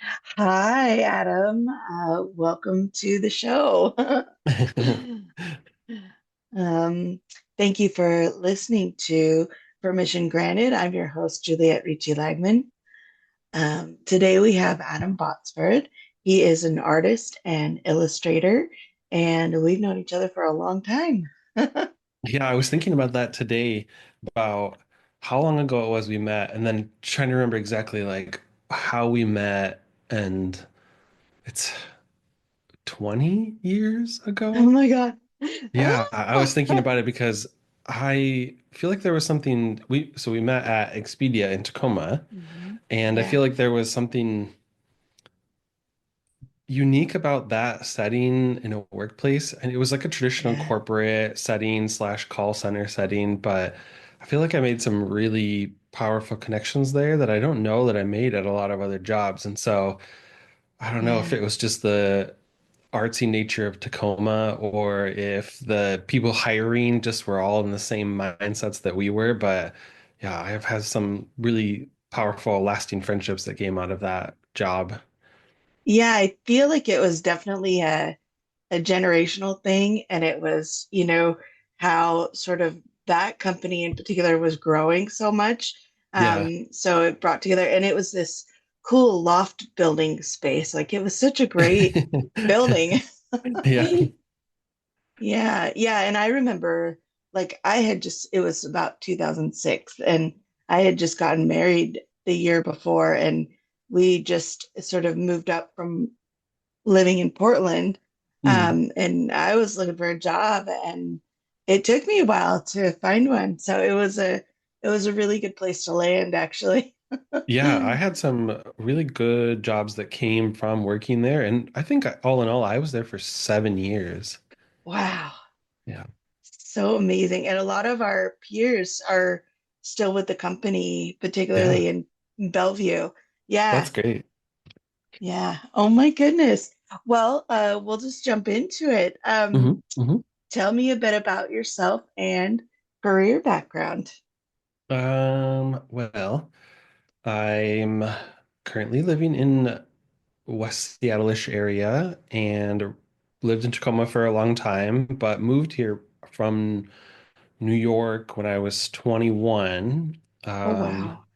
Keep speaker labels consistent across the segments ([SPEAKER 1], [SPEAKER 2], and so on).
[SPEAKER 1] Hi, Adam. Welcome to the show. Um, Thank you for listening to Permission Granted. I'm your host, Juliette Ricci Lagman. Today we have Adam Botsford. He is an artist and illustrator, and we've known each other for a long time.
[SPEAKER 2] Yeah, I was thinking about that today, about how long ago it was we met, and then trying to remember exactly like how we met, and it's 20 years
[SPEAKER 1] Oh
[SPEAKER 2] ago.
[SPEAKER 1] my God.
[SPEAKER 2] Yeah, I was thinking about it because I feel like there was something we met at Expedia in Tacoma,
[SPEAKER 1] Mhm.
[SPEAKER 2] and I
[SPEAKER 1] Yeah,
[SPEAKER 2] feel like there was something unique about that setting in a workplace. And it was like a traditional
[SPEAKER 1] yeah,
[SPEAKER 2] corporate setting slash call center setting, but I feel like I made some really powerful connections there that I don't know that I made at a lot of other jobs. And so I don't know if
[SPEAKER 1] yeah.
[SPEAKER 2] it was just the artsy nature of Tacoma or if the people hiring just were all in the same mindsets that we were. But yeah, I have had some really powerful, lasting friendships that came out of that job.
[SPEAKER 1] Yeah, I feel like it was definitely a generational thing, and it was, how sort of that company in particular was growing so much.
[SPEAKER 2] Yeah.
[SPEAKER 1] So it brought together, and it was this cool loft building space. Like it was such a great building.
[SPEAKER 2] Yeah.
[SPEAKER 1] Yeah, yeah. And I remember like it was about 2006, and I had just gotten married the year before, and we just sort of moved up from living in Portland.
[SPEAKER 2] Mm.
[SPEAKER 1] And I was looking for a job, and it took me a while to find one. So it was a really good place to land, actually.
[SPEAKER 2] Yeah, I had some really good jobs that came from working there. And I think all in all, I was there for 7 years.
[SPEAKER 1] Wow,
[SPEAKER 2] Yeah.
[SPEAKER 1] so amazing. And a lot of our peers are still with the company,
[SPEAKER 2] Yeah.
[SPEAKER 1] particularly in Bellevue. Yeah,
[SPEAKER 2] That's great.
[SPEAKER 1] yeah. Oh my goodness. Well, we'll just jump into it.
[SPEAKER 2] Hmm. Hmm.
[SPEAKER 1] Tell me a bit about yourself and career background.
[SPEAKER 2] Well, I'm currently living in West Seattle-ish area and lived in Tacoma for a long time, but moved here from New York when I was 21.
[SPEAKER 1] Oh,
[SPEAKER 2] Um,
[SPEAKER 1] wow.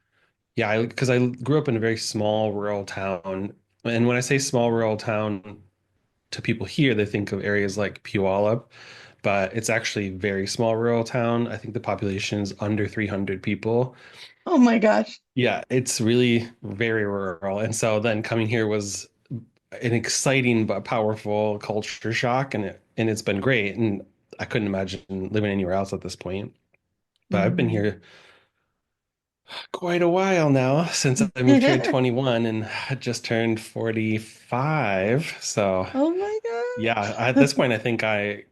[SPEAKER 2] Yeah, because I grew up in a very small rural town. And when I say small rural town to people here, they think of areas like Puyallup, but it's actually very small rural town. I think the population is under 300 people.
[SPEAKER 1] Oh my gosh.
[SPEAKER 2] Yeah, it's really very rural. And so then coming here was an exciting but powerful culture shock, and it's been great. And I couldn't imagine living anywhere else at this point. But I've been
[SPEAKER 1] Mm.
[SPEAKER 2] here quite a while now since I moved here at 21 and I just turned 45. So,
[SPEAKER 1] Oh my
[SPEAKER 2] yeah, at
[SPEAKER 1] gosh.
[SPEAKER 2] this point, I think I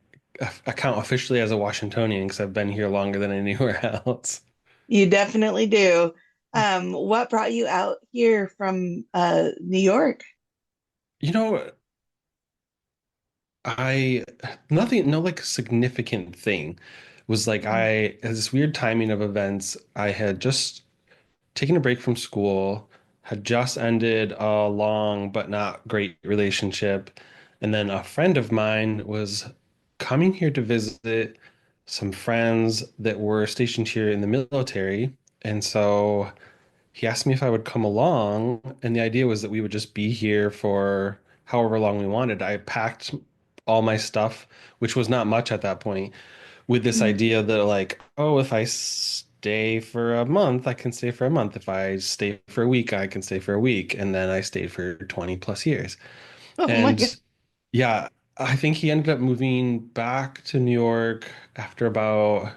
[SPEAKER 2] count officially as a Washingtonian because I've been here longer than anywhere else.
[SPEAKER 1] You definitely do. What brought you out here from New York?
[SPEAKER 2] You know, I nothing, no like significant thing. It was like
[SPEAKER 1] Mhm.
[SPEAKER 2] I had this weird timing of events. I had just taken a break from school, had just ended a long but not great relationship. And then a friend of mine was coming here to visit some friends that were stationed here in the military. And so he asked me if I would come along. And the idea was that we would just be here for however long we wanted. I packed all my stuff, which was not much at that point, with this
[SPEAKER 1] Mhm.
[SPEAKER 2] idea that like, oh, if I stay for a month, I can stay for a month. If I stay for a week, I can stay for a week. And then I stayed for 20 plus years.
[SPEAKER 1] Oh my God.
[SPEAKER 2] And yeah, I think he ended up moving back to New York after about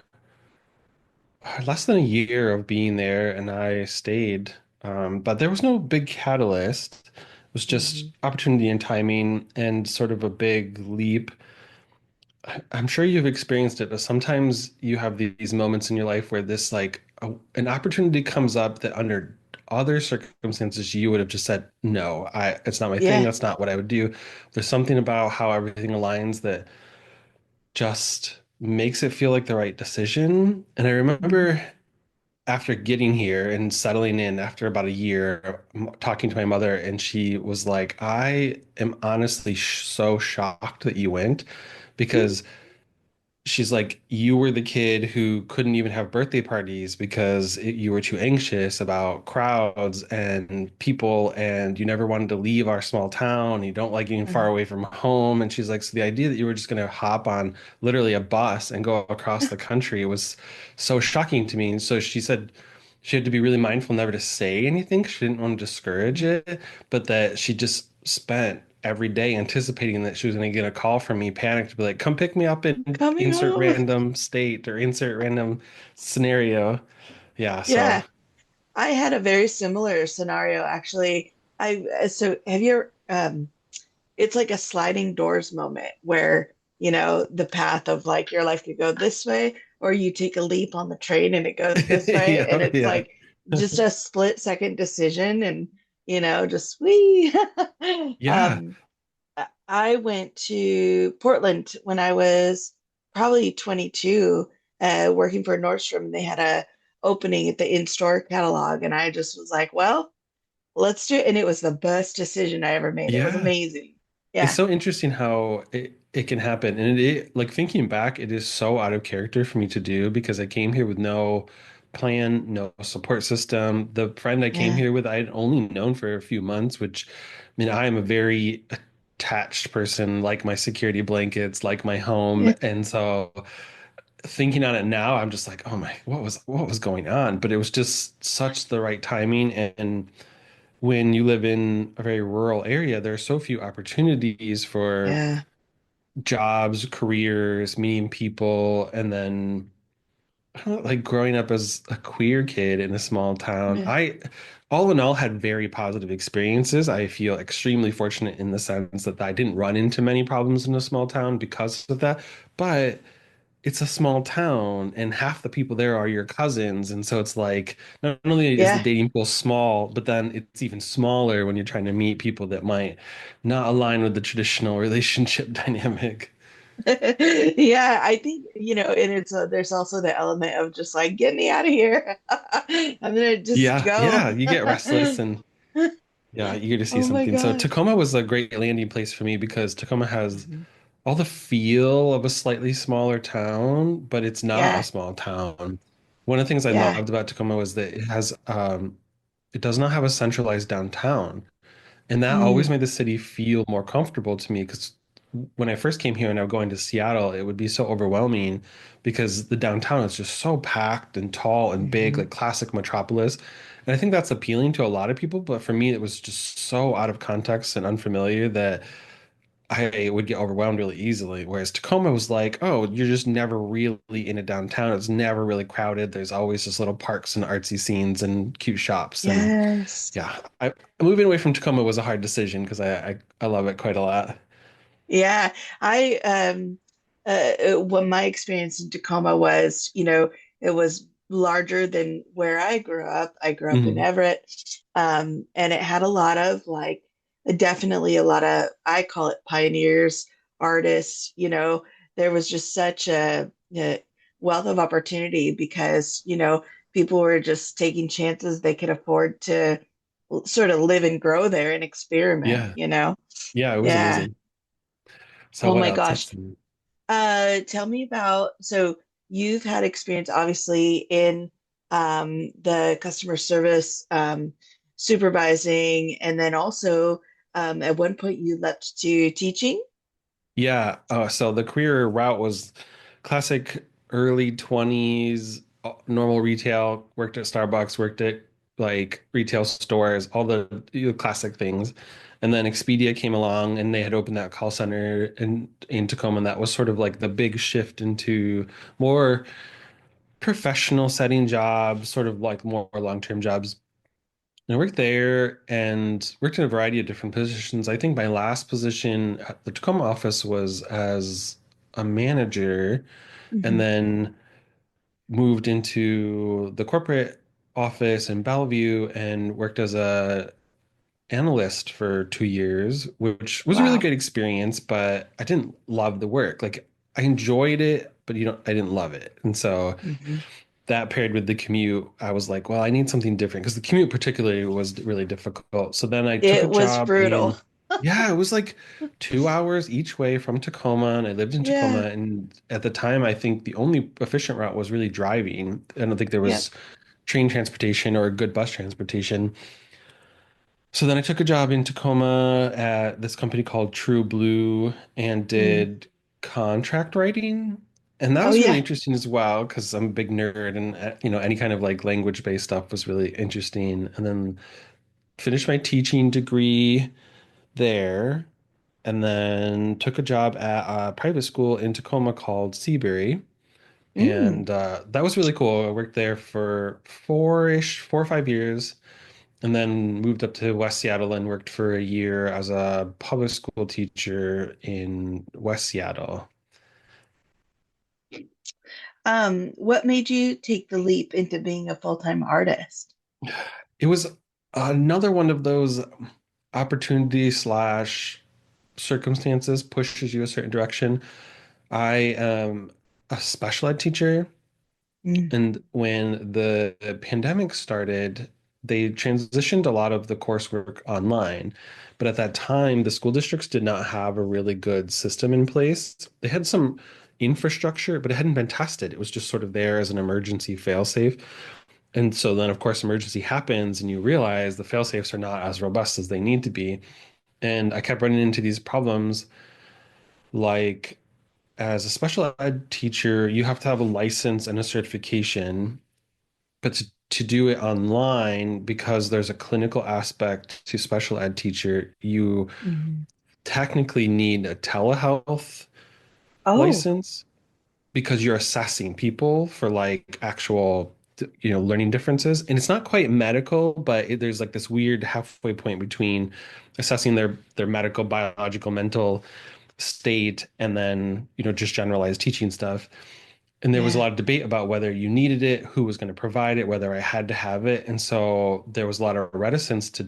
[SPEAKER 2] less than a year of being there, and I stayed. But there was no big catalyst. It was just
[SPEAKER 1] Mhm.
[SPEAKER 2] opportunity and timing and sort of a big leap. I'm sure you've experienced it, but sometimes you have these moments in your life where this like an opportunity comes up that under other circumstances you would have just said, no, it's not my thing.
[SPEAKER 1] Yeah.
[SPEAKER 2] That's not what I would do. There's something about how everything aligns that just makes it feel like the right decision. And I
[SPEAKER 1] Mhm.
[SPEAKER 2] remember after getting here and settling in after about a year, talking to my mother, and she was like, I am honestly so shocked that you went because she's like, you were the kid who couldn't even have birthday parties because you were too anxious about crowds and people, and you never wanted to leave our small town. You don't like getting far away from home. And she's like, so the idea that you were just going to hop on literally a bus and go across the country was so shocking to me. And so she said she had to be really mindful never to say anything 'cause she didn't want to discourage it, but that she just spent every day anticipating that she was going to get a call from me, panicked, to be like, come pick me up in
[SPEAKER 1] Coming
[SPEAKER 2] insert
[SPEAKER 1] home.
[SPEAKER 2] random state or insert random scenario. Yeah, so
[SPEAKER 1] Yeah, I had a very similar scenario actually. So have you ever, it's like a sliding doors moment where, the path of like your life could go this way, or you take a leap on the train and it goes this way. And
[SPEAKER 2] yeah,
[SPEAKER 1] it's
[SPEAKER 2] yeah.
[SPEAKER 1] like just a split second decision and, just wee.
[SPEAKER 2] Yeah.
[SPEAKER 1] Um, I went to Portland when I was probably 22, working for Nordstrom. And they had a opening at the in-store catalog, and I just was like, "Well, let's do it." And it was the best decision I ever made. It was
[SPEAKER 2] Yeah.
[SPEAKER 1] amazing.
[SPEAKER 2] It's
[SPEAKER 1] Yeah,
[SPEAKER 2] so interesting how it can happen. And like thinking back, it is so out of character for me to do because I came here with no plan, no support system. The friend I came
[SPEAKER 1] yeah,
[SPEAKER 2] here with, I'd only known for a few months, which I mean, I am a very attached person, like my security blankets, like my home.
[SPEAKER 1] yeah,
[SPEAKER 2] And so thinking on it now, I'm just like, oh my, what was going on? But it was just such the right timing. And when you live in a very rural area, there are so few opportunities for
[SPEAKER 1] yeah,
[SPEAKER 2] jobs, careers, meeting people, and then I don't know, like growing up as a queer kid in a small town.
[SPEAKER 1] yeah,
[SPEAKER 2] I, all in all, had very positive experiences. I feel extremely fortunate in the sense that I didn't run into many problems in a small town because of that. But it's a small town and half the people there are your cousins. And so it's like not only is the
[SPEAKER 1] yeah.
[SPEAKER 2] dating pool small, but then it's even smaller when you're trying to meet people that might not align with the traditional relationship dynamic.
[SPEAKER 1] Yeah, I think, and there's also the element of just like, get me out of here. I'm gonna just
[SPEAKER 2] Yeah, yeah,
[SPEAKER 1] go.
[SPEAKER 2] you get restless and yeah, eager to see
[SPEAKER 1] Oh my
[SPEAKER 2] something. So
[SPEAKER 1] gosh.
[SPEAKER 2] Tacoma was a great landing place for me because Tacoma has
[SPEAKER 1] Mhm.
[SPEAKER 2] all the feel of a slightly smaller town, but it's not a
[SPEAKER 1] Yeah,
[SPEAKER 2] small town. One of the things I
[SPEAKER 1] yeah.
[SPEAKER 2] loved about Tacoma was that it does not have a centralized downtown. And that always
[SPEAKER 1] Mm,
[SPEAKER 2] made the city feel more comfortable to me because when I first came here and I was going to Seattle, it would be so overwhelming because the downtown is just so packed and tall and big,
[SPEAKER 1] mhm.
[SPEAKER 2] like classic metropolis. And I think that's appealing to a lot of people, but for me, it was just so out of context and unfamiliar that I would get overwhelmed really easily. Whereas Tacoma was like, oh, you're just never really in a downtown. It's never really crowded. There's always just little parks and artsy scenes and cute shops. And
[SPEAKER 1] Yes.
[SPEAKER 2] yeah, moving away from Tacoma was a hard decision because I love it quite a lot.
[SPEAKER 1] Yeah, I what my experience in Tacoma was, it was larger than where I grew up. I grew up in
[SPEAKER 2] Hmm.
[SPEAKER 1] Everett, and it had a lot of like, definitely a lot of, I call it pioneers, artists. There was just such a wealth of opportunity because, people were just taking chances they could afford to sort of live and grow there and experiment.
[SPEAKER 2] Yeah, yeah, it was
[SPEAKER 1] Yeah.
[SPEAKER 2] amazing. So
[SPEAKER 1] Oh
[SPEAKER 2] what
[SPEAKER 1] my
[SPEAKER 2] else?
[SPEAKER 1] gosh.
[SPEAKER 2] Let's see.
[SPEAKER 1] Tell me about, so you've had experience obviously in the customer service, supervising, and then also at one point you leapt to teaching.
[SPEAKER 2] Yeah, so the career route was classic early 20s, normal retail, worked at Starbucks, worked at like retail stores, all the classic things. And then Expedia came along and they had opened that call center in Tacoma. And that was sort of like the big shift into more professional setting jobs, sort of like more long-term jobs. And I worked there and worked in a variety of different positions. I think my last position at the Tacoma office was as a manager, and
[SPEAKER 1] Hmm.
[SPEAKER 2] then moved into the corporate office in Bellevue and worked as a analyst for 2 years, which was a really
[SPEAKER 1] Wow.
[SPEAKER 2] good experience, but I didn't love the work. Like I enjoyed it, but I didn't love it. And so
[SPEAKER 1] Hmm.
[SPEAKER 2] that paired with the commute, I was like, well, I need something different because the commute particularly was really difficult. So then I took a
[SPEAKER 1] It was
[SPEAKER 2] job
[SPEAKER 1] brutal.
[SPEAKER 2] in, yeah, it was like 2 hours each way from Tacoma, and I lived in Tacoma.
[SPEAKER 1] Yeah.
[SPEAKER 2] And at the time, I think the only efficient route was really driving. I don't think there
[SPEAKER 1] Yep.
[SPEAKER 2] was train transportation or good bus transportation. So then I took a job in Tacoma at this company called True Blue and
[SPEAKER 1] Mm.
[SPEAKER 2] did contract writing. And that
[SPEAKER 1] Oh
[SPEAKER 2] was really
[SPEAKER 1] yeah.
[SPEAKER 2] interesting as well because I'm a big nerd and any kind of like language-based stuff was really interesting. And then finished my teaching degree there and then took a job at a private school in Tacoma called Seabury.
[SPEAKER 1] Mm.
[SPEAKER 2] And that was really cool. I worked there for 4 or 5 years and then moved up to West Seattle and worked for a year as a public school teacher in West Seattle.
[SPEAKER 1] What made you take the leap into being a full-time artist?
[SPEAKER 2] It was another one of those opportunity slash circumstances pushes you a certain direction. I am a special ed teacher.
[SPEAKER 1] Mm.
[SPEAKER 2] And when the pandemic started, they transitioned a lot of the coursework online. But at that time, the school districts did not have a really good system in place. They had some infrastructure, but it hadn't been tested. It was just sort of there as an emergency fail-safe. And so then, of course, emergency happens, and you realize the fail-safes are not as robust as they need to be. And I kept running into these problems like as a special ed teacher, you have to have a license and a certification. But to do it online, because there's a clinical aspect to special ed teacher, you
[SPEAKER 1] Mhm.
[SPEAKER 2] technically need a telehealth
[SPEAKER 1] Oh.
[SPEAKER 2] license because you're assessing people for like actual, learning differences. And it's not quite medical, but there's like this weird halfway point between assessing their medical, biological, mental state and then, just generalized teaching stuff. And there was a
[SPEAKER 1] Yeah.
[SPEAKER 2] lot of debate about whether you needed it, who was going to provide it, whether I had to have it. And so there was a lot of reticence to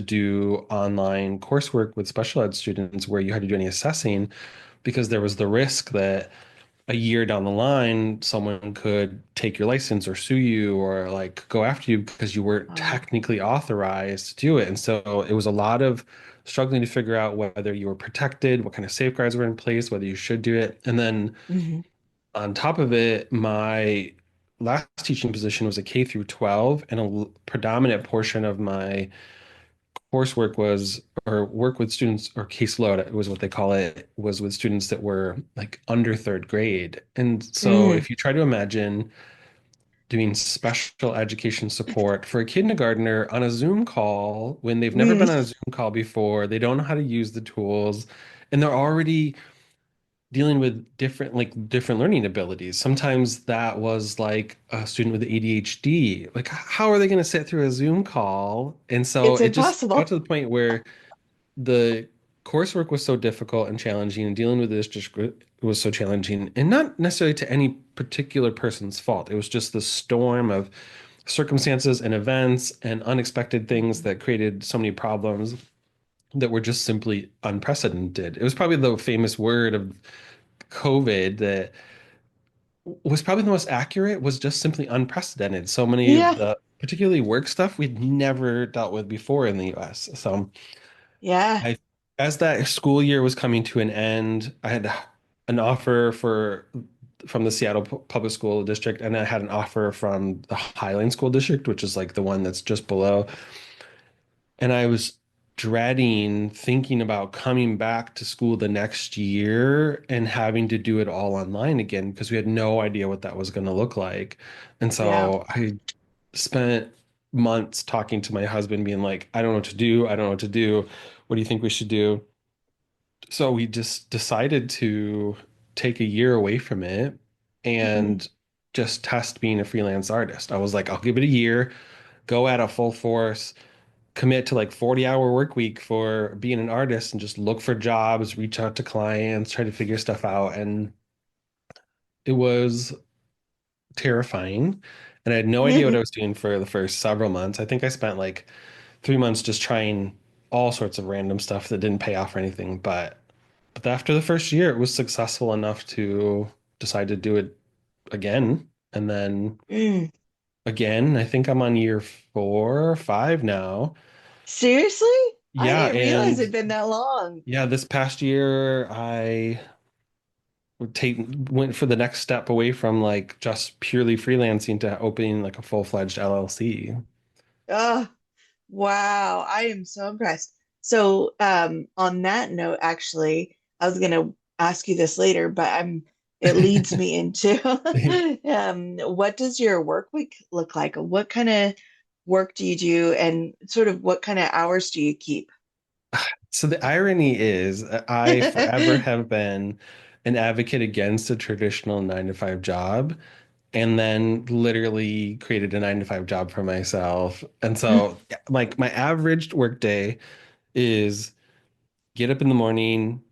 [SPEAKER 2] do online coursework with special ed students where you had to do any assessing because there was the risk that a year down the line, someone could take your license or sue you or like go after you because you weren't
[SPEAKER 1] Oh.
[SPEAKER 2] technically authorized to do it. And so it was a lot of struggling to figure out whether you were protected, what kind of safeguards were in place, whether you should do it. And then
[SPEAKER 1] Hmm.
[SPEAKER 2] on top of it, my last teaching position was a K through 12, and predominant portion of my coursework was, or work with students, or caseload, it was what they call it, was with students that were like under third grade. And so
[SPEAKER 1] Mm.
[SPEAKER 2] if you try to imagine doing special education support for a kindergartner on a Zoom call when they've never
[SPEAKER 1] Mm.
[SPEAKER 2] been on a Zoom call before, they don't know how to use the tools, and they're already dealing with different learning abilities. Sometimes that was like a student with ADHD. Like, how are they going to sit through a Zoom call? And so
[SPEAKER 1] It's
[SPEAKER 2] it just got
[SPEAKER 1] impossible.
[SPEAKER 2] to the point where the coursework was so difficult and challenging, and dealing with this just was so challenging, and not necessarily to any particular person's fault. It was just the storm of circumstances and events and unexpected things
[SPEAKER 1] Mhm.
[SPEAKER 2] that created so many problems that were just simply unprecedented. It was probably the famous word of COVID that was probably the most accurate was just simply unprecedented. So many of
[SPEAKER 1] Yeah.
[SPEAKER 2] the particularly work stuff we'd never dealt with before in the US. So
[SPEAKER 1] Yeah.
[SPEAKER 2] I, as that school year was coming to an end, I had an offer from the Seattle Public School District, and I had an offer from the Highland School District, which is like the one that's just below. And I was dreading thinking about coming back to school the next year and having to do it all online again because we had no idea what that was going to look like. And
[SPEAKER 1] Yeah.
[SPEAKER 2] so I spent months talking to my husband, being like, I don't know what to do. I don't know what to do. What do you think we should do? So we just decided to take a year away from it
[SPEAKER 1] Mhm.
[SPEAKER 2] and just test being a freelance artist. I was like, I'll give it a year, go at a full force, commit to like 40-hour work week for being an artist and just look for jobs, reach out to clients, try to figure stuff out. And it was terrifying. And I had no idea what I was doing for the first several months. I think I spent like 3 months just trying all sorts of random stuff that didn't pay off or anything. But after the first year, it was successful enough to decide to do it again. And then
[SPEAKER 1] Mm.
[SPEAKER 2] again, I think I'm on year 4 or 5 now.
[SPEAKER 1] Seriously? I
[SPEAKER 2] Yeah,
[SPEAKER 1] didn't realize
[SPEAKER 2] and
[SPEAKER 1] it'd been that long.
[SPEAKER 2] yeah, this past year I would take went for the next step away from like just purely freelancing to opening like a full-fledged LLC.
[SPEAKER 1] Oh, wow. I am so impressed. So, on that note, actually, I was gonna ask you this later, but it leads me into what does your work week look like? What kind of work do you do and sort of what kind of hours do you keep?
[SPEAKER 2] So the irony is, I forever have been an advocate against a traditional 9 to 5 job, and then literally created a 9 to 5 job for myself. And so, like, my average work day is get up in the morning,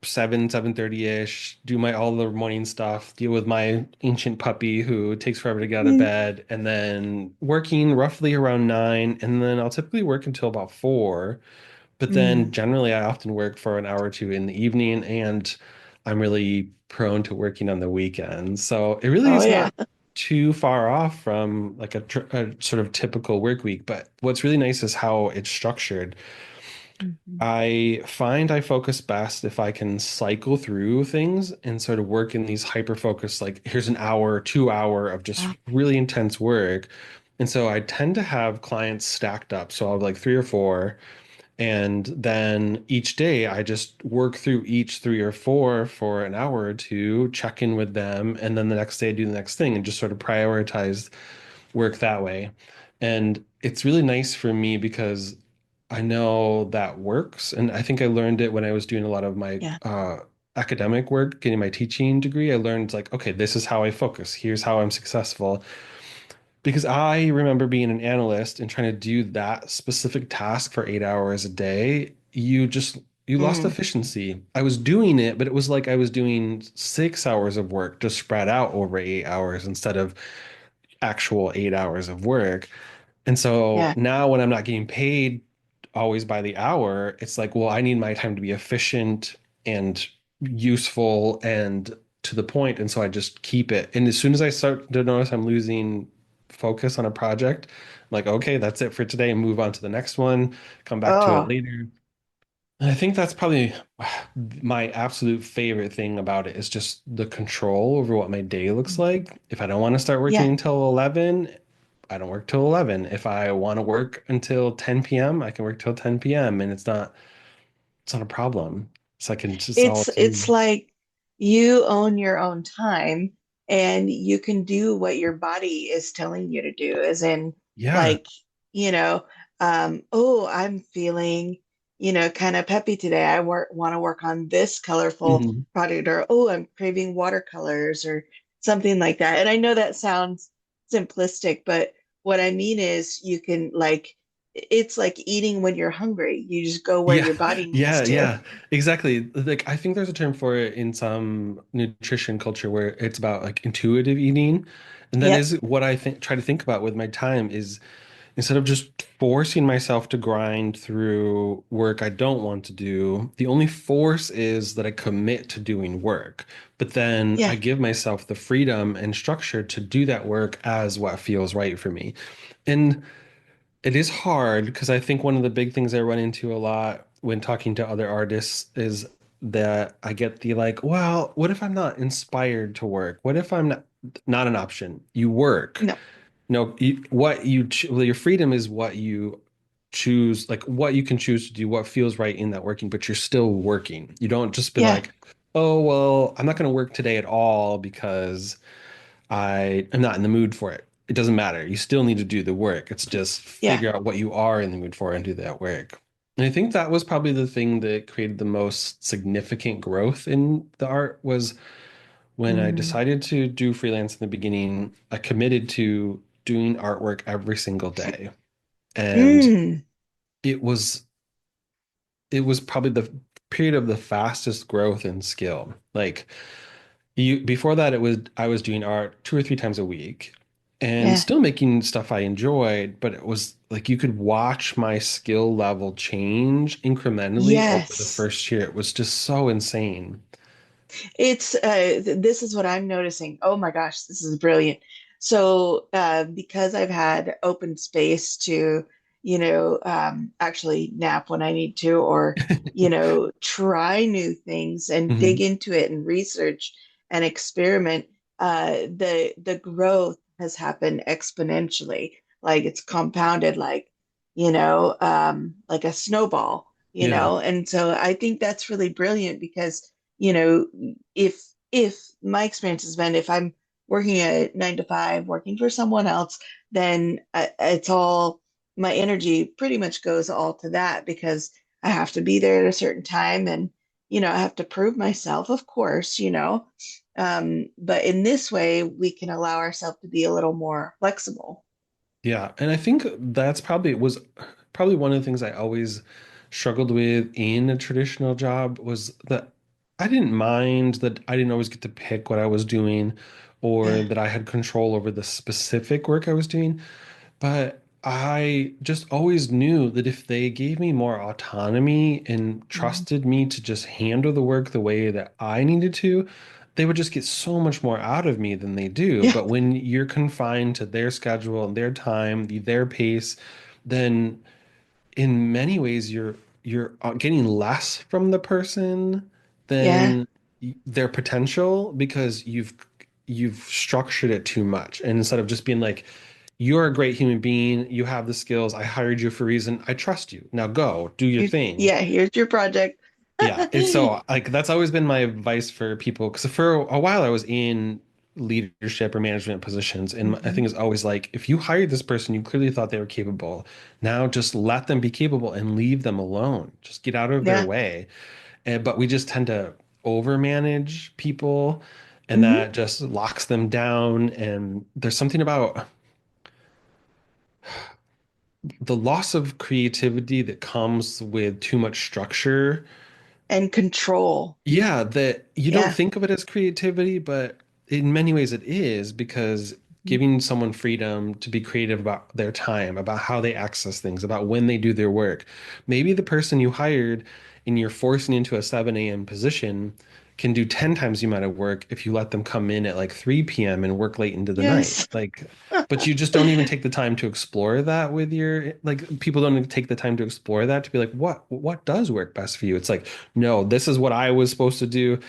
[SPEAKER 2] 7:30-ish, do my all the morning stuff, deal with my ancient puppy who takes forever to get out of
[SPEAKER 1] Mm,
[SPEAKER 2] bed, and then working roughly around 9, and then I'll typically work until about 4. But then
[SPEAKER 1] mm.
[SPEAKER 2] generally, I often work for an hour or two in the evening, and I'm really prone to working on the weekends. So it really
[SPEAKER 1] Oh
[SPEAKER 2] is
[SPEAKER 1] yeah.
[SPEAKER 2] not too far off from like a sort of typical work week. But what's really nice is how it's structured.
[SPEAKER 1] Mhm.
[SPEAKER 2] I find I focus best if I can cycle through things and sort of work in these hyper focus, like here's an hour, 2 hour of just
[SPEAKER 1] Ah,
[SPEAKER 2] really intense work. And so I tend to have clients stacked up. So I'll have like 3 or 4. And then each day I just work through each 3 or 4 for an hour or two, check in with them, and then the next day I do the next thing and just sort of prioritize work that way. And it's really nice for me because I know that works. And I think I learned it when I was doing a lot of my
[SPEAKER 1] yeah.
[SPEAKER 2] academic work, getting my teaching degree. I learned like, okay, this is how I focus. Here's how I'm successful. Because I remember being an analyst and trying to do that specific task for 8 hours a day. You lost
[SPEAKER 1] Mm.
[SPEAKER 2] efficiency. I was doing it, but it was like I was doing 6 hours of work just spread out over 8 hours instead of actual 8 hours of work. And so
[SPEAKER 1] Yeah.
[SPEAKER 2] now when I'm not getting paid always by the hour, it's like, well, I need my time to be efficient and useful and to the point. And so I just keep it. And as soon as I start to notice I'm losing focus on a project, I'm like, okay, that's it for today, and move on to the next one, come back to it
[SPEAKER 1] Oh,
[SPEAKER 2] later. And I think that's probably my absolute favorite thing about it is just the control over what my day looks like. If I don't want to start working
[SPEAKER 1] yeah.
[SPEAKER 2] until 11, I don't work till 11. If I want to work until 10 p.m., I can work till 10 p.m. and it's not a problem. It's like it's all up to
[SPEAKER 1] It's
[SPEAKER 2] me.
[SPEAKER 1] like you own your own time and you can do what your body is telling you to do, as in
[SPEAKER 2] Yeah.
[SPEAKER 1] like, you know, oh, I'm feeling, kind of peppy today. I want to work on this colorful
[SPEAKER 2] Mhm.
[SPEAKER 1] project, or oh, I'm craving watercolors or something like that. And I know that sounds simplistic, but what I mean is you can like it's like eating when you're hungry. You just go where
[SPEAKER 2] Yeah,
[SPEAKER 1] your body needs
[SPEAKER 2] yeah,
[SPEAKER 1] to.
[SPEAKER 2] yeah, exactly. Like I think there's a term for it in some nutrition culture where it's about like intuitive eating. And that
[SPEAKER 1] Yep.
[SPEAKER 2] is what I think try to think about with my time is instead of just forcing myself to grind through work I don't want to do, the only force is that I commit to doing work. But then
[SPEAKER 1] Yeah.
[SPEAKER 2] I give myself the freedom and structure to do that work as what feels right for me. And it is hard because I think one of the big things I run into a lot when talking to other artists is that I get the like, well, what if I'm not inspired to work? What if I'm not an option? You work.
[SPEAKER 1] No.
[SPEAKER 2] No, well, your freedom is what you choose, like what you can choose to do, what feels right in that working, but you're still working. You don't just be
[SPEAKER 1] Yeah.
[SPEAKER 2] like, oh, well, I'm not going to work today at all because I am not in the mood for it. It doesn't matter. You still need to do the work. It's just
[SPEAKER 1] Yeah.
[SPEAKER 2] figure out what you are in the mood for and do that work. And I think that was probably the thing that created the most significant growth in the art was when I
[SPEAKER 1] Mm.
[SPEAKER 2] decided to do freelance in the beginning, I committed to doing artwork every single day. And
[SPEAKER 1] Mm.
[SPEAKER 2] it was it was probably the period of the fastest growth in skill. Like before that, it was I was doing art 2 or 3 times a week and
[SPEAKER 1] Yeah.
[SPEAKER 2] still making stuff I enjoyed, but it was like you could watch my skill level change incrementally over the
[SPEAKER 1] Yes.
[SPEAKER 2] first year. It was just so insane.
[SPEAKER 1] This is what I'm noticing. Oh my gosh, this is brilliant. So, because I've had open space to, actually nap when I need to, or, try new things and dig
[SPEAKER 2] Hmm.
[SPEAKER 1] into it and research and experiment, the growth has happened exponentially. Like it's compounded like a snowball,
[SPEAKER 2] Yeah.
[SPEAKER 1] and so I think that's really brilliant because you know, if my experience has been if I'm working a 9 to 5, working for someone else, then it's all my energy pretty much goes all to that because I have to be there at a certain time and I have to prove myself, of course, but in this way we can allow ourselves to be a little more flexible.
[SPEAKER 2] Yeah, and I think that's probably was probably one of the things I always struggled with in a traditional job was that I didn't mind that I didn't always get to pick what I was doing or
[SPEAKER 1] Yeah.
[SPEAKER 2] that I had control over the specific work I was doing. But I just always knew that if they gave me more autonomy and
[SPEAKER 1] Mhm.
[SPEAKER 2] trusted me to just handle the work the way that I needed to, they would just get so much more out of me than they do.
[SPEAKER 1] Yeah.
[SPEAKER 2] But when you're confined to their schedule and their time, their pace, then in many ways you're getting less from the person
[SPEAKER 1] Yeah.
[SPEAKER 2] than their potential because you've structured it too much. And instead of just being like, you're a great human being, you have the skills, I hired you for a reason, I trust you. Now go, do your thing.
[SPEAKER 1] Yeah, here's your project.
[SPEAKER 2] Yeah, it's so like that's always been my advice for people because for a while I was in leadership or management positions, and I
[SPEAKER 1] Mhm.
[SPEAKER 2] think it's always like if you hired this person, you clearly thought they were capable. Now just let them be capable and leave them alone. Just get out of their
[SPEAKER 1] Yeah.
[SPEAKER 2] way. But we just tend to overmanage people, and
[SPEAKER 1] Hmm.
[SPEAKER 2] that just locks them down. And there's something about the loss of creativity that comes with too much structure.
[SPEAKER 1] And control.
[SPEAKER 2] Yeah, that you don't
[SPEAKER 1] Yeah.
[SPEAKER 2] think of it as creativity, but in many ways it is because
[SPEAKER 1] Mhm.
[SPEAKER 2] giving someone freedom to be creative about their time, about how they access things, about when they do their work. Maybe the person you hired and you're forcing into a 7 a.m. position can do 10 times the amount of work if you let them come in at like 3 p.m. and work late into the night.
[SPEAKER 1] Yes.
[SPEAKER 2] Like, but you just don't even take the time to explore that with your, like, people don't even take the time to explore that to be like, what does work best for you? It's like, no, this is what I was supposed to do.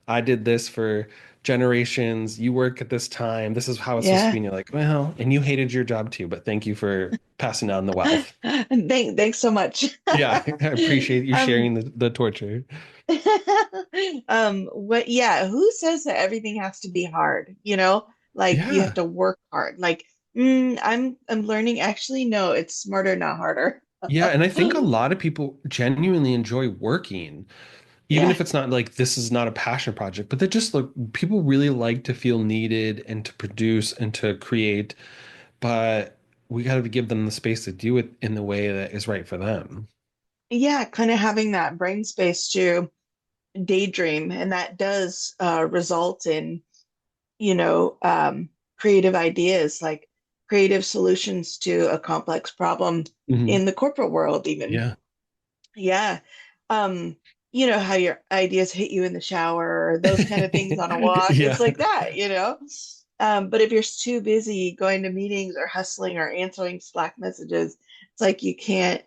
[SPEAKER 2] I did this for generations. You work at this time. This is how it's supposed to be.
[SPEAKER 1] Yeah.
[SPEAKER 2] And you're like, well, and you hated your job too, but thank you for passing down the wealth.
[SPEAKER 1] Thanks so much.
[SPEAKER 2] Yeah, I appreciate you
[SPEAKER 1] Um,
[SPEAKER 2] sharing the torture.
[SPEAKER 1] yeah, who says that everything has to be hard? Like you have
[SPEAKER 2] Yeah.
[SPEAKER 1] to work hard. Like, I'm learning actually, no, it's smarter, not harder.
[SPEAKER 2] Yeah. And I think a lot of people genuinely enjoy working, even
[SPEAKER 1] Yeah.
[SPEAKER 2] if it's not like this is not a passion project, but they just look, people really like to feel needed and to produce and to create, but we got to give them the space to do it in the way that is right for them.
[SPEAKER 1] Yeah, kind of having that brain space to daydream, and that does result in you know, creative ideas, like creative solutions to a complex problem
[SPEAKER 2] Hmm.
[SPEAKER 1] in the corporate world, even.
[SPEAKER 2] Yeah.
[SPEAKER 1] Yeah. Um, you know how your ideas hit you in the shower or those kind of things on a walk. It's
[SPEAKER 2] Yeah.
[SPEAKER 1] like that. But if you're too busy going to meetings or hustling or answering Slack messages, it's like you can't,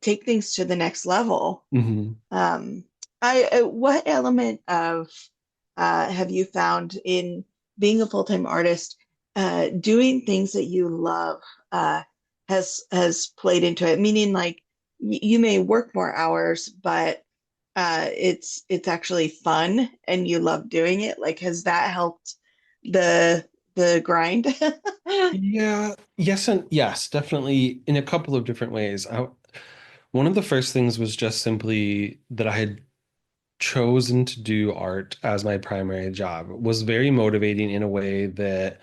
[SPEAKER 1] take things to the next level.
[SPEAKER 2] Hmm.
[SPEAKER 1] Um, what element of have you found in being a full-time artist, doing things that you love, has played into it? Meaning, like you may work more hours, but it's actually fun and you love doing it. Like, has that helped the grind?
[SPEAKER 2] Yeah. Yes and yes, definitely in a couple of different ways. One of the first things was just simply that I had chosen to do art as my primary job. It was very motivating in a way that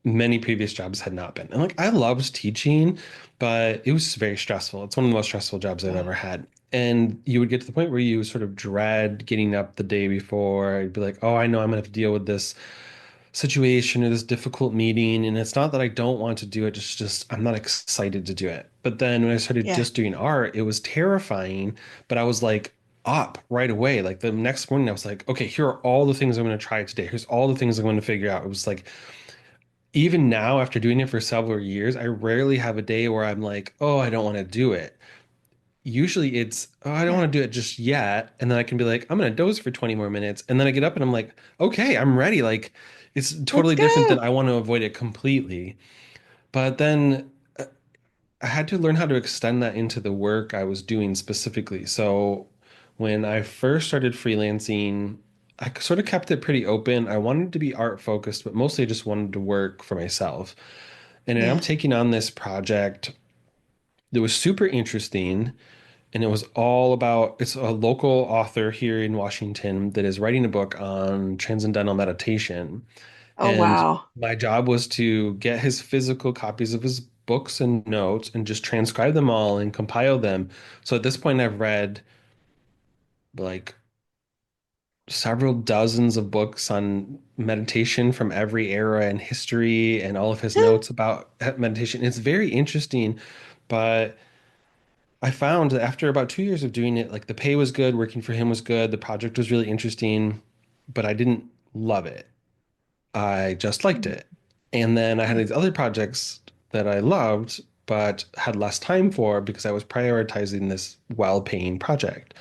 [SPEAKER 2] many previous jobs had not been. And like I loved teaching, but it was very stressful. It's one of the most stressful jobs I've
[SPEAKER 1] Yeah.
[SPEAKER 2] ever had. And you would get to the point where you sort of dread getting up the day before. You'd be like, oh, I know I'm gonna have to deal with this situation or this difficult meeting. And it's not that I don't want to do it, just I'm not excited to do it. But then when I started
[SPEAKER 1] Yeah.
[SPEAKER 2] just doing art, it was terrifying. But I was like, up right away. Like the next morning, I was like, okay, here are all the things I'm going to try today. Here's all the things I'm going to figure out. It was like, even now, after doing it for several years, I rarely have a day where I'm like, oh, I don't want to do it. Usually it's, oh, I don't
[SPEAKER 1] Yeah.
[SPEAKER 2] want to do it just yet. And then I can be like, I'm going to doze for 20 more minutes. And then I get up and I'm like, okay, I'm ready. Like it's
[SPEAKER 1] Let's
[SPEAKER 2] totally different than
[SPEAKER 1] go.
[SPEAKER 2] I want to avoid it completely. But then I had to learn how to extend that into the work I was doing specifically. So when I first started freelancing, I sort of kept it pretty open. I wanted to be art focused, but mostly I just wanted to work for myself. And then I'm
[SPEAKER 1] Yeah.
[SPEAKER 2] taking on this project that was super interesting. And it was all about, it's a local author here in Washington that is writing a book on transcendental meditation.
[SPEAKER 1] Oh,
[SPEAKER 2] And
[SPEAKER 1] wow.
[SPEAKER 2] my job was to get his physical copies of his books and notes and just transcribe them all and compile them. So at this point, I've read like several dozens of books on meditation from every era and history and all of his notes about meditation. It's very interesting, but I found that after about 2 years of doing it, like the pay was good, working for him was good, the project was really interesting, but I didn't love it. I just liked
[SPEAKER 1] Mhm.
[SPEAKER 2] it. And then I had
[SPEAKER 1] Yeah.
[SPEAKER 2] these other projects that I loved, but had less time for because I was prioritizing this well-paying project.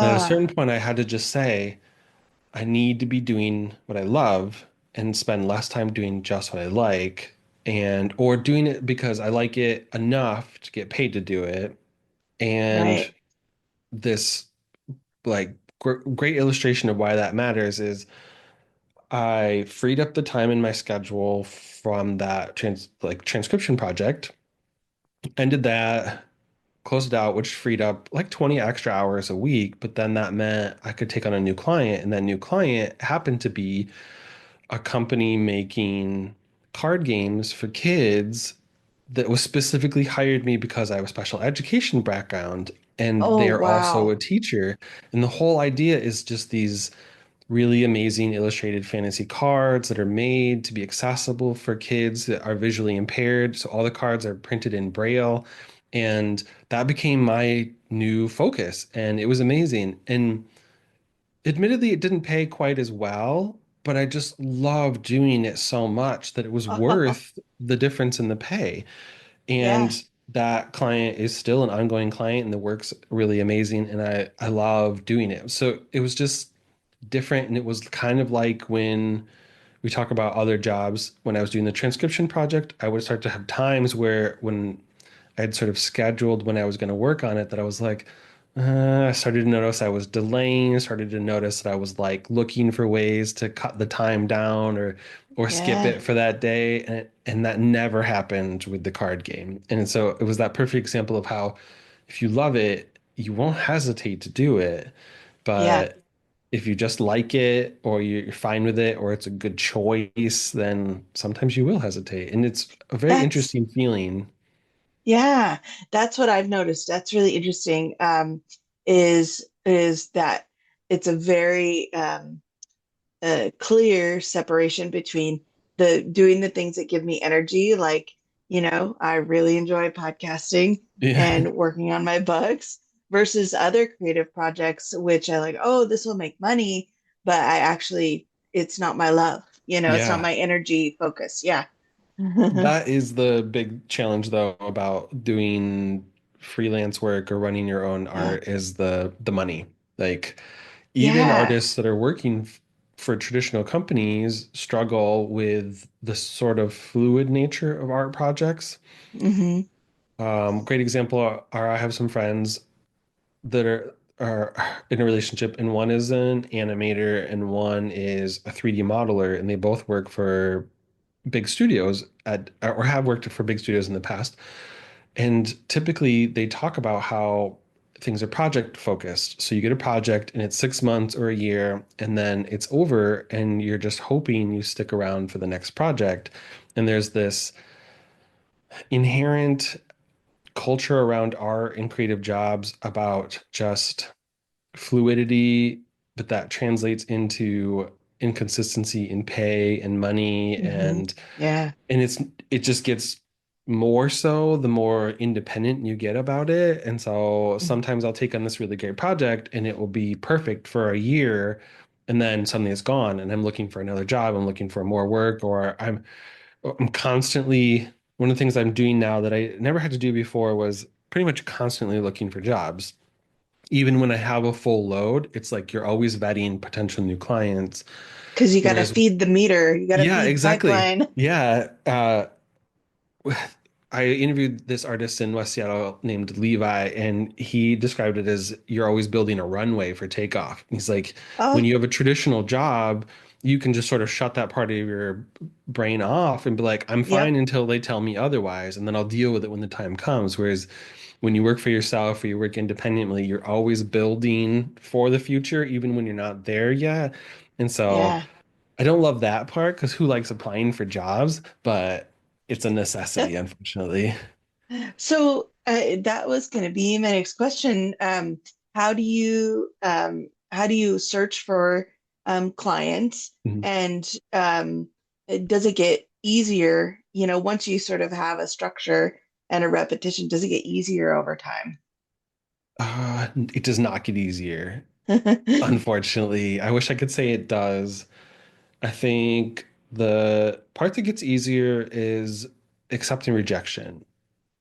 [SPEAKER 2] And at a
[SPEAKER 1] Ah,
[SPEAKER 2] certain point, I had to just say, I need to be doing what I love and spend less time doing just what I like, and or doing it because I like it enough to get paid to do it. And
[SPEAKER 1] right.
[SPEAKER 2] this like great illustration of why that matters is I freed up the time in my schedule from that transcription project, ended that, closed it out, which freed up like 20 extra hours a week. But then that meant I could take on a new client, and that new client happened to be a company making card games for kids that was specifically hired me because I have a special education background, and
[SPEAKER 1] Oh,
[SPEAKER 2] they're also a
[SPEAKER 1] wow.
[SPEAKER 2] teacher. And the whole idea is just these really amazing illustrated fantasy cards that are made to be accessible for kids that are visually impaired. So all the cards are printed in Braille. And that became my new focus. And it was amazing. And admittedly, it didn't pay quite as well, but I just loved doing it so much that it was worth the difference in the pay.
[SPEAKER 1] Yeah.
[SPEAKER 2] And that client is still an ongoing client and the work's really amazing. And I love doing it. So it was just different. And it was kind of like when we talk about other jobs, when I was doing the transcription project, I would start to have times where when I had sort of scheduled when I was going to work on it, that I was like, I started to notice I was delaying, started to notice that I was like looking for ways to cut the time down or skip
[SPEAKER 1] Yeah.
[SPEAKER 2] it for that day. And that never happened with the card game. And so it was that perfect example of how if you love it, you won't hesitate to do it.
[SPEAKER 1] Yeah.
[SPEAKER 2] But if you just like it or you're fine with it or it's a good choice, then sometimes you will hesitate. And it's a very
[SPEAKER 1] That's,
[SPEAKER 2] interesting feeling.
[SPEAKER 1] yeah, that's what I've noticed. That's really interesting. Is that it's a very clear separation between the doing the things that give me energy, like, I really enjoy podcasting
[SPEAKER 2] Yeah.
[SPEAKER 1] and working on my books versus other creative projects, which I like, oh, this will make money, but it's not my love, it's not
[SPEAKER 2] Yeah.
[SPEAKER 1] my energy focus. Yeah.
[SPEAKER 2] That is the big challenge though about doing freelance work or running your own
[SPEAKER 1] Yeah.
[SPEAKER 2] art is the money. Like even
[SPEAKER 1] Yeah.
[SPEAKER 2] artists that are working for traditional companies struggle with the sort of fluid nature of art projects.
[SPEAKER 1] Hmm.
[SPEAKER 2] Great example are I have some friends that are in a relationship, and one is an animator and one is a 3D modeler, and they both work for big studios at or have worked for big studios in the past. And typically they talk about how things are project focused. So you get a project and it's 6 months or a year, and then it's over, and you're just hoping you stick around for the next project. And there's this inherent culture around art and creative jobs about just fluidity, but that translates into inconsistency in pay and money
[SPEAKER 1] Hmm. Yeah.
[SPEAKER 2] and it just gets more so the more independent you get about it. And so sometimes I'll take on this really great project and it will be perfect for a year and then suddenly it's gone and I'm looking for another job, I'm looking for more work, or I'm constantly one of the things I'm doing now that I never had to do before was pretty much constantly looking for jobs. Even when I have a full load, it's like you're always vetting potential new clients.
[SPEAKER 1] Because you got to
[SPEAKER 2] Whereas,
[SPEAKER 1] feed the meter, you got to
[SPEAKER 2] yeah,
[SPEAKER 1] feed the
[SPEAKER 2] exactly.
[SPEAKER 1] pipeline.
[SPEAKER 2] Yeah. I interviewed this artist in West Seattle named Levi, and he described it as you're always building a runway for takeoff. He's like, when
[SPEAKER 1] Oh,
[SPEAKER 2] you have a traditional job, you can just sort of shut that part of your brain off and be like, I'm fine
[SPEAKER 1] yep.
[SPEAKER 2] until they tell me otherwise, and then I'll deal with it when the time comes. Whereas when you work for yourself or you work independently, you're always building for the future, even when you're not there yet. And so
[SPEAKER 1] Yeah.
[SPEAKER 2] I don't love that part because who likes applying for jobs? But it's a necessity, unfortunately.
[SPEAKER 1] So that was going to be my next question. How do you search for clients,
[SPEAKER 2] Mhm.
[SPEAKER 1] and does it get easier? You know, once you sort of have a structure and a repetition, does it get easier over time?
[SPEAKER 2] It does not get easier, unfortunately. I wish I could say it does. I think the part that gets easier is accepting rejection.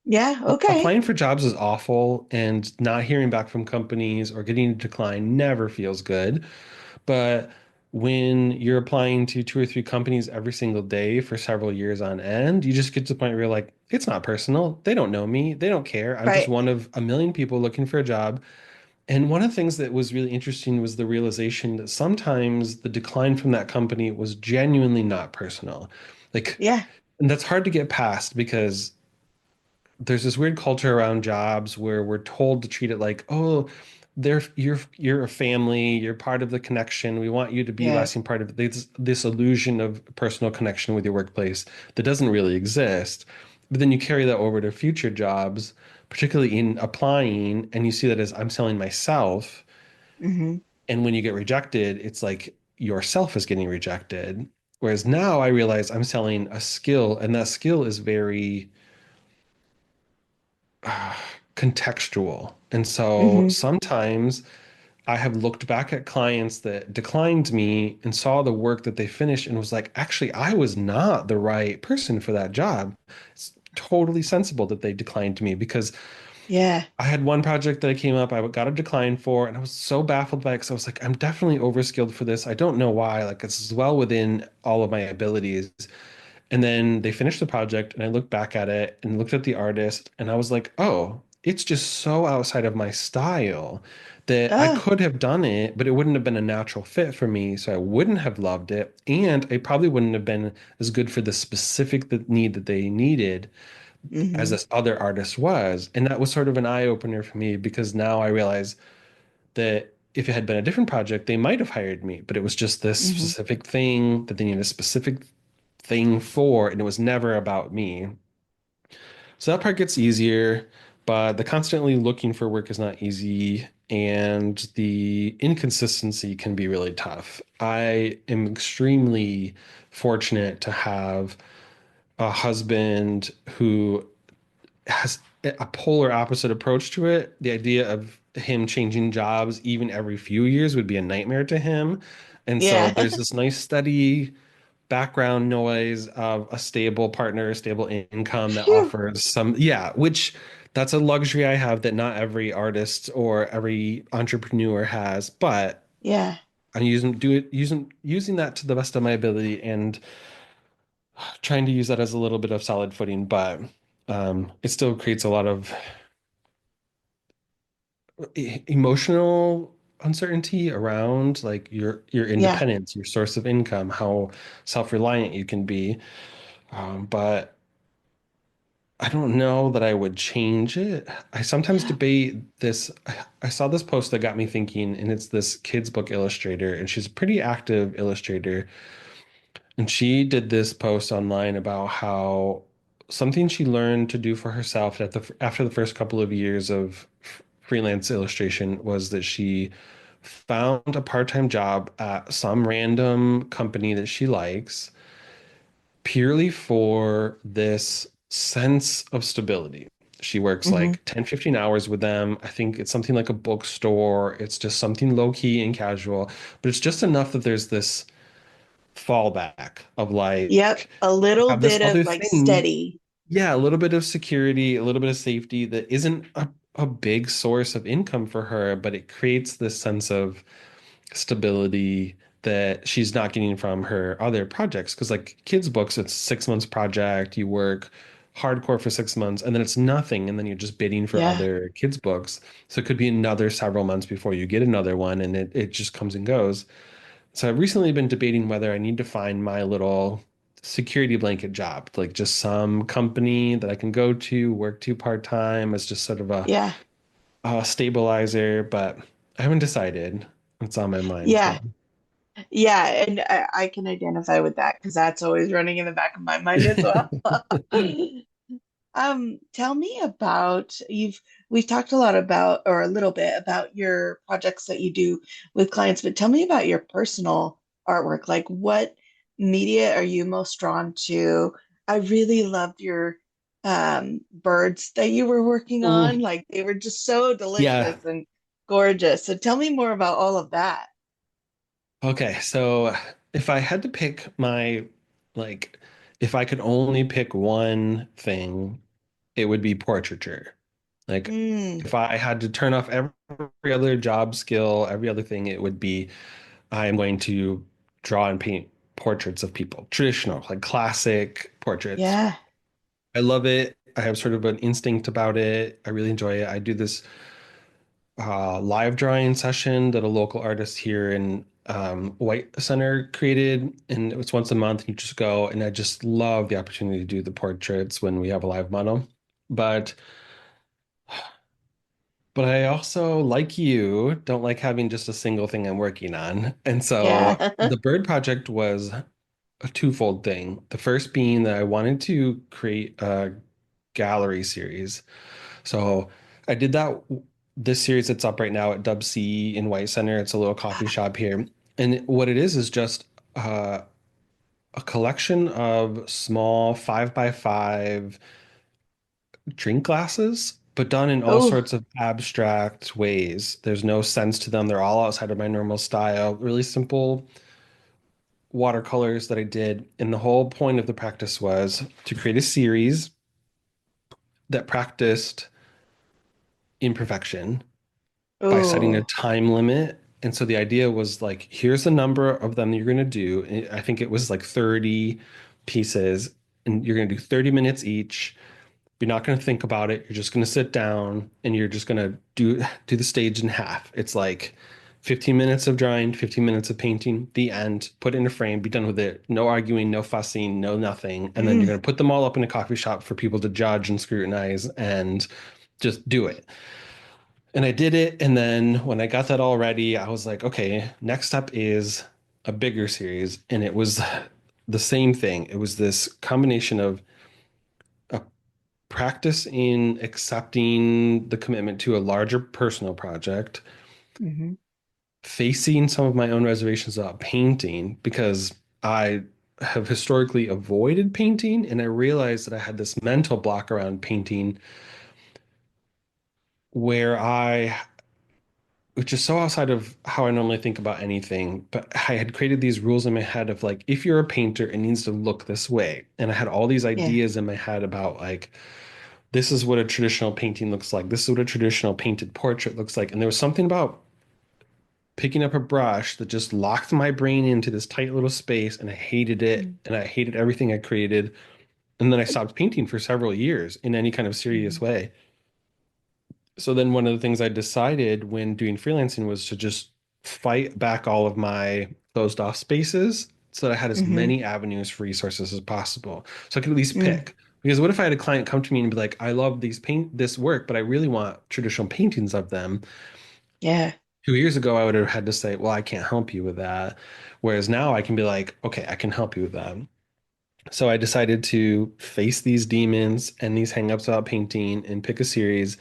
[SPEAKER 1] Yeah. Okay.
[SPEAKER 2] Applying for jobs is awful, and not hearing back from companies or getting a decline never feels good. But when you're applying to two or three companies every single day for several years on end, you just get to the point where you're like, it's not personal. They don't know me. They don't care. I'm just
[SPEAKER 1] Right.
[SPEAKER 2] one of a million people looking for a job. And one of the things that was really interesting was the realization that sometimes the decline from that company was genuinely not personal. Like,
[SPEAKER 1] Yeah.
[SPEAKER 2] and that's hard to get past because there's this weird culture around jobs where we're told to treat it like, oh, you're a family, you're part of the connection. We want you to be
[SPEAKER 1] Yeah.
[SPEAKER 2] lasting part of this illusion of personal connection with your workplace that doesn't really exist. But then you carry that over to future jobs, particularly in applying, and you see that as I'm selling myself.
[SPEAKER 1] Hmm.
[SPEAKER 2] And when you get rejected, it's like yourself is getting rejected. Whereas now I realize I'm selling a skill, and that skill is very uh, contextual. And so
[SPEAKER 1] Hmm.
[SPEAKER 2] sometimes I have looked back at clients that declined me and saw the work that they finished and was like, actually, I was not the right person for that job. It's totally sensible that they declined me because
[SPEAKER 1] Yeah.
[SPEAKER 2] I had one project that I came up, I got a decline for, and I was so baffled by it because I was like, I'm definitely overskilled for this. I don't know why. Like, it's well within all of my abilities. And then they finished the project, and I looked back at it and looked at the artist, and I was like, oh, it's just so outside of my style that I
[SPEAKER 1] Oh.
[SPEAKER 2] could have done it, but it wouldn't have been a natural fit for me. So I wouldn't have loved it. And I probably wouldn't have been as good for the specific need that they needed as
[SPEAKER 1] Hmm.
[SPEAKER 2] this other artist was. And that was sort of an eye opener for me because now I realize that if it had been a different project, they might have hired me, but it was just this
[SPEAKER 1] Hmm.
[SPEAKER 2] specific thing that they needed a specific thing for, and it was never about me. So that part gets easier, but the constantly looking for work is not easy, and the inconsistency can be really tough. I am extremely fortunate to have a husband who has a polar opposite approach to it. The idea of him changing jobs even every few years would be a nightmare to him. And so
[SPEAKER 1] Yeah.
[SPEAKER 2] there's this nice steady background noise of a stable partner, a stable income that
[SPEAKER 1] Phew.
[SPEAKER 2] offers some, yeah, which that's a luxury I have that not every artist or every entrepreneur has, but
[SPEAKER 1] Yeah.
[SPEAKER 2] I'm using that to the best of my ability and trying to use that as a little bit of solid footing, but it still creates a lot of emotional uncertainty around like your
[SPEAKER 1] Yeah.
[SPEAKER 2] independence, your source of income, how self-reliant you can be. But I don't know that I would change it. I sometimes debate this. I saw this post that got me thinking, and it's this kid's book illustrator, and she's a pretty active illustrator. And she did this post online about how something she learned to do for herself after the first couple of years of freelance illustration was that she found a part-time job at some random company that she likes purely for this sense of stability. She works
[SPEAKER 1] Hmm.
[SPEAKER 2] like 10, 15 hours with them. I think it's something like a bookstore. It's just something low key and casual, but it's just enough that there's this fallback of
[SPEAKER 1] Yep.
[SPEAKER 2] like,
[SPEAKER 1] A
[SPEAKER 2] I
[SPEAKER 1] little
[SPEAKER 2] have this
[SPEAKER 1] bit of
[SPEAKER 2] other
[SPEAKER 1] like
[SPEAKER 2] thing.
[SPEAKER 1] steady.
[SPEAKER 2] Yeah, a little bit of security, a little bit of safety that isn't a big source of income for her, but it creates this sense of stability that she's not getting from her other projects. Because like kids' books, it's 6 months project, you work hardcore for 6 months, and then it's nothing, and then you're just bidding for
[SPEAKER 1] Yeah.
[SPEAKER 2] other kids' books. So it could be another several months before you get another one, and it just comes and goes. So I've recently been debating whether I need to find my little security blanket job, like just some company that I can go to, work to part-time as just sort of
[SPEAKER 1] Yeah.
[SPEAKER 2] a stabilizer, but I haven't decided. It's on my mind
[SPEAKER 1] Yeah.
[SPEAKER 2] though.
[SPEAKER 1] Yeah. And I can identify with that because that's always running in the back of my mind as well. Tell me about we've talked a lot about or a little bit about your projects that you do with clients, but tell me about your personal artwork. Like what media are you most drawn to? I really loved your birds that you were working on.
[SPEAKER 2] Mm,
[SPEAKER 1] Like they were just so
[SPEAKER 2] yeah.
[SPEAKER 1] delicious and gorgeous. So tell me more about all of that.
[SPEAKER 2] Okay. So if I had to pick like, if I could only pick one thing, it would be portraiture. Like,
[SPEAKER 1] Mm,
[SPEAKER 2] if I had to turn off every other job skill, every other thing, it would be I am going to draw and paint portraits of people, traditional, like classic portraits.
[SPEAKER 1] yeah.
[SPEAKER 2] I love it. I have sort of an instinct about it. I really enjoy it. I do this live drawing session that a local artist here in White Center created, and it's once a month. And you just go, and I just love the opportunity to do the portraits when we have a live model. But but I also, like you, don't like having just a single thing I'm working on. And so
[SPEAKER 1] Yeah.
[SPEAKER 2] the bird project was a twofold thing. The first being that I wanted to create a gallery series. So I did that this series that's up right now at Dubsea in White Center. It's a little coffee shop here. And what it is just a collection of small 5x5 drink glasses, but done in all
[SPEAKER 1] Oh,
[SPEAKER 2] sorts of abstract ways. There's no sense to them. They're all outside of my normal style. Really simple watercolors that I did. And the whole point of the practice was to create a series that practiced imperfection by setting a
[SPEAKER 1] oh.
[SPEAKER 2] time limit. And so the idea was like, here's the number of them you're going to do. I think it was like 30 pieces, and you're going to do 30 minutes each. You're not going to think about it. You're just going to sit down and you're just going to do the stage in half. It's like 15 minutes of drawing, 15 minutes of painting, the end, put it in a frame, be done with it. No arguing, no fussing, no nothing. And then you're
[SPEAKER 1] Mm,
[SPEAKER 2] going to put them all up in a coffee shop for people to judge and scrutinize and just do it. And I did it. And then when I got that all ready, I was like, okay, next up is a bigger series. And it was the same thing. It was this combination of a practice in accepting the commitment to a larger personal project,
[SPEAKER 1] hmm
[SPEAKER 2] facing some of my own reservations about painting because I have historically avoided painting. And I realized that I had this mental block around painting where which is so outside of how I normally think about anything, but I had created these rules in my head of like, if you're a painter, it needs to look this way. And I had all these
[SPEAKER 1] Yeah.
[SPEAKER 2] ideas in my head about like, this is what a traditional painting looks like. This is what a traditional painted portrait looks like. And there was something about picking up a brush that just locked my brain into this tight little space, and I hated it.
[SPEAKER 1] Mm,
[SPEAKER 2] And I hated everything I created. And then I stopped painting for several years in any kind of serious
[SPEAKER 1] mhm,
[SPEAKER 2] way. So then one of the things I decided when doing freelancing was to just fight back all of my closed off spaces so that I had as
[SPEAKER 1] mhm,
[SPEAKER 2] many avenues for resources as possible. So I could at least
[SPEAKER 1] mm,
[SPEAKER 2] pick. Because what if I had a client come to me and be like, I love this work, but I really want traditional paintings of them.
[SPEAKER 1] yeah.
[SPEAKER 2] 2 years ago, I would have had to say, well, I can't help you with that. Whereas now I can be like, okay, I can help you with that. So I decided to face these demons and these hangups about painting and pick a series.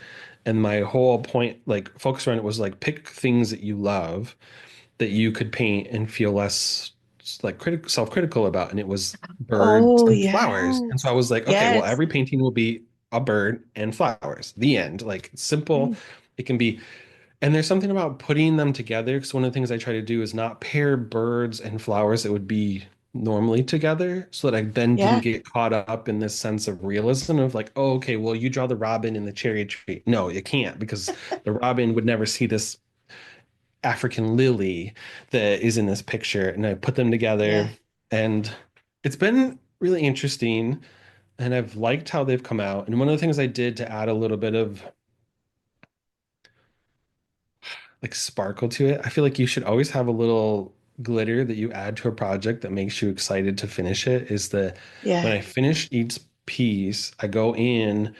[SPEAKER 2] And my whole point, like focus around it was like pick things that you love that you could paint and feel less like self-critical about, and it was birds
[SPEAKER 1] Oh,
[SPEAKER 2] and flowers. And so I
[SPEAKER 1] yes.
[SPEAKER 2] was like, okay, well,
[SPEAKER 1] Yes.
[SPEAKER 2] every painting will be a bird and flowers. The end. Like simple.
[SPEAKER 1] Mm,
[SPEAKER 2] It can be, and there's something about putting them together because one of the things I try to do is not pair birds and flowers that would be normally together so that I then didn't
[SPEAKER 1] yeah.
[SPEAKER 2] get caught up in this sense of realism of like, oh, okay, well, you draw the robin and the cherry tree. No, you can't because the robin would never see this African lily that is in this picture. And I put them together
[SPEAKER 1] Yeah.
[SPEAKER 2] and it's been really interesting and I've liked how they've come out. And one of the things I did to add a little bit of like sparkle to it. I feel like you should always have a little glitter that you add to a project that makes you excited to finish it. Is that when
[SPEAKER 1] Yeah.
[SPEAKER 2] I finish each piece, I go in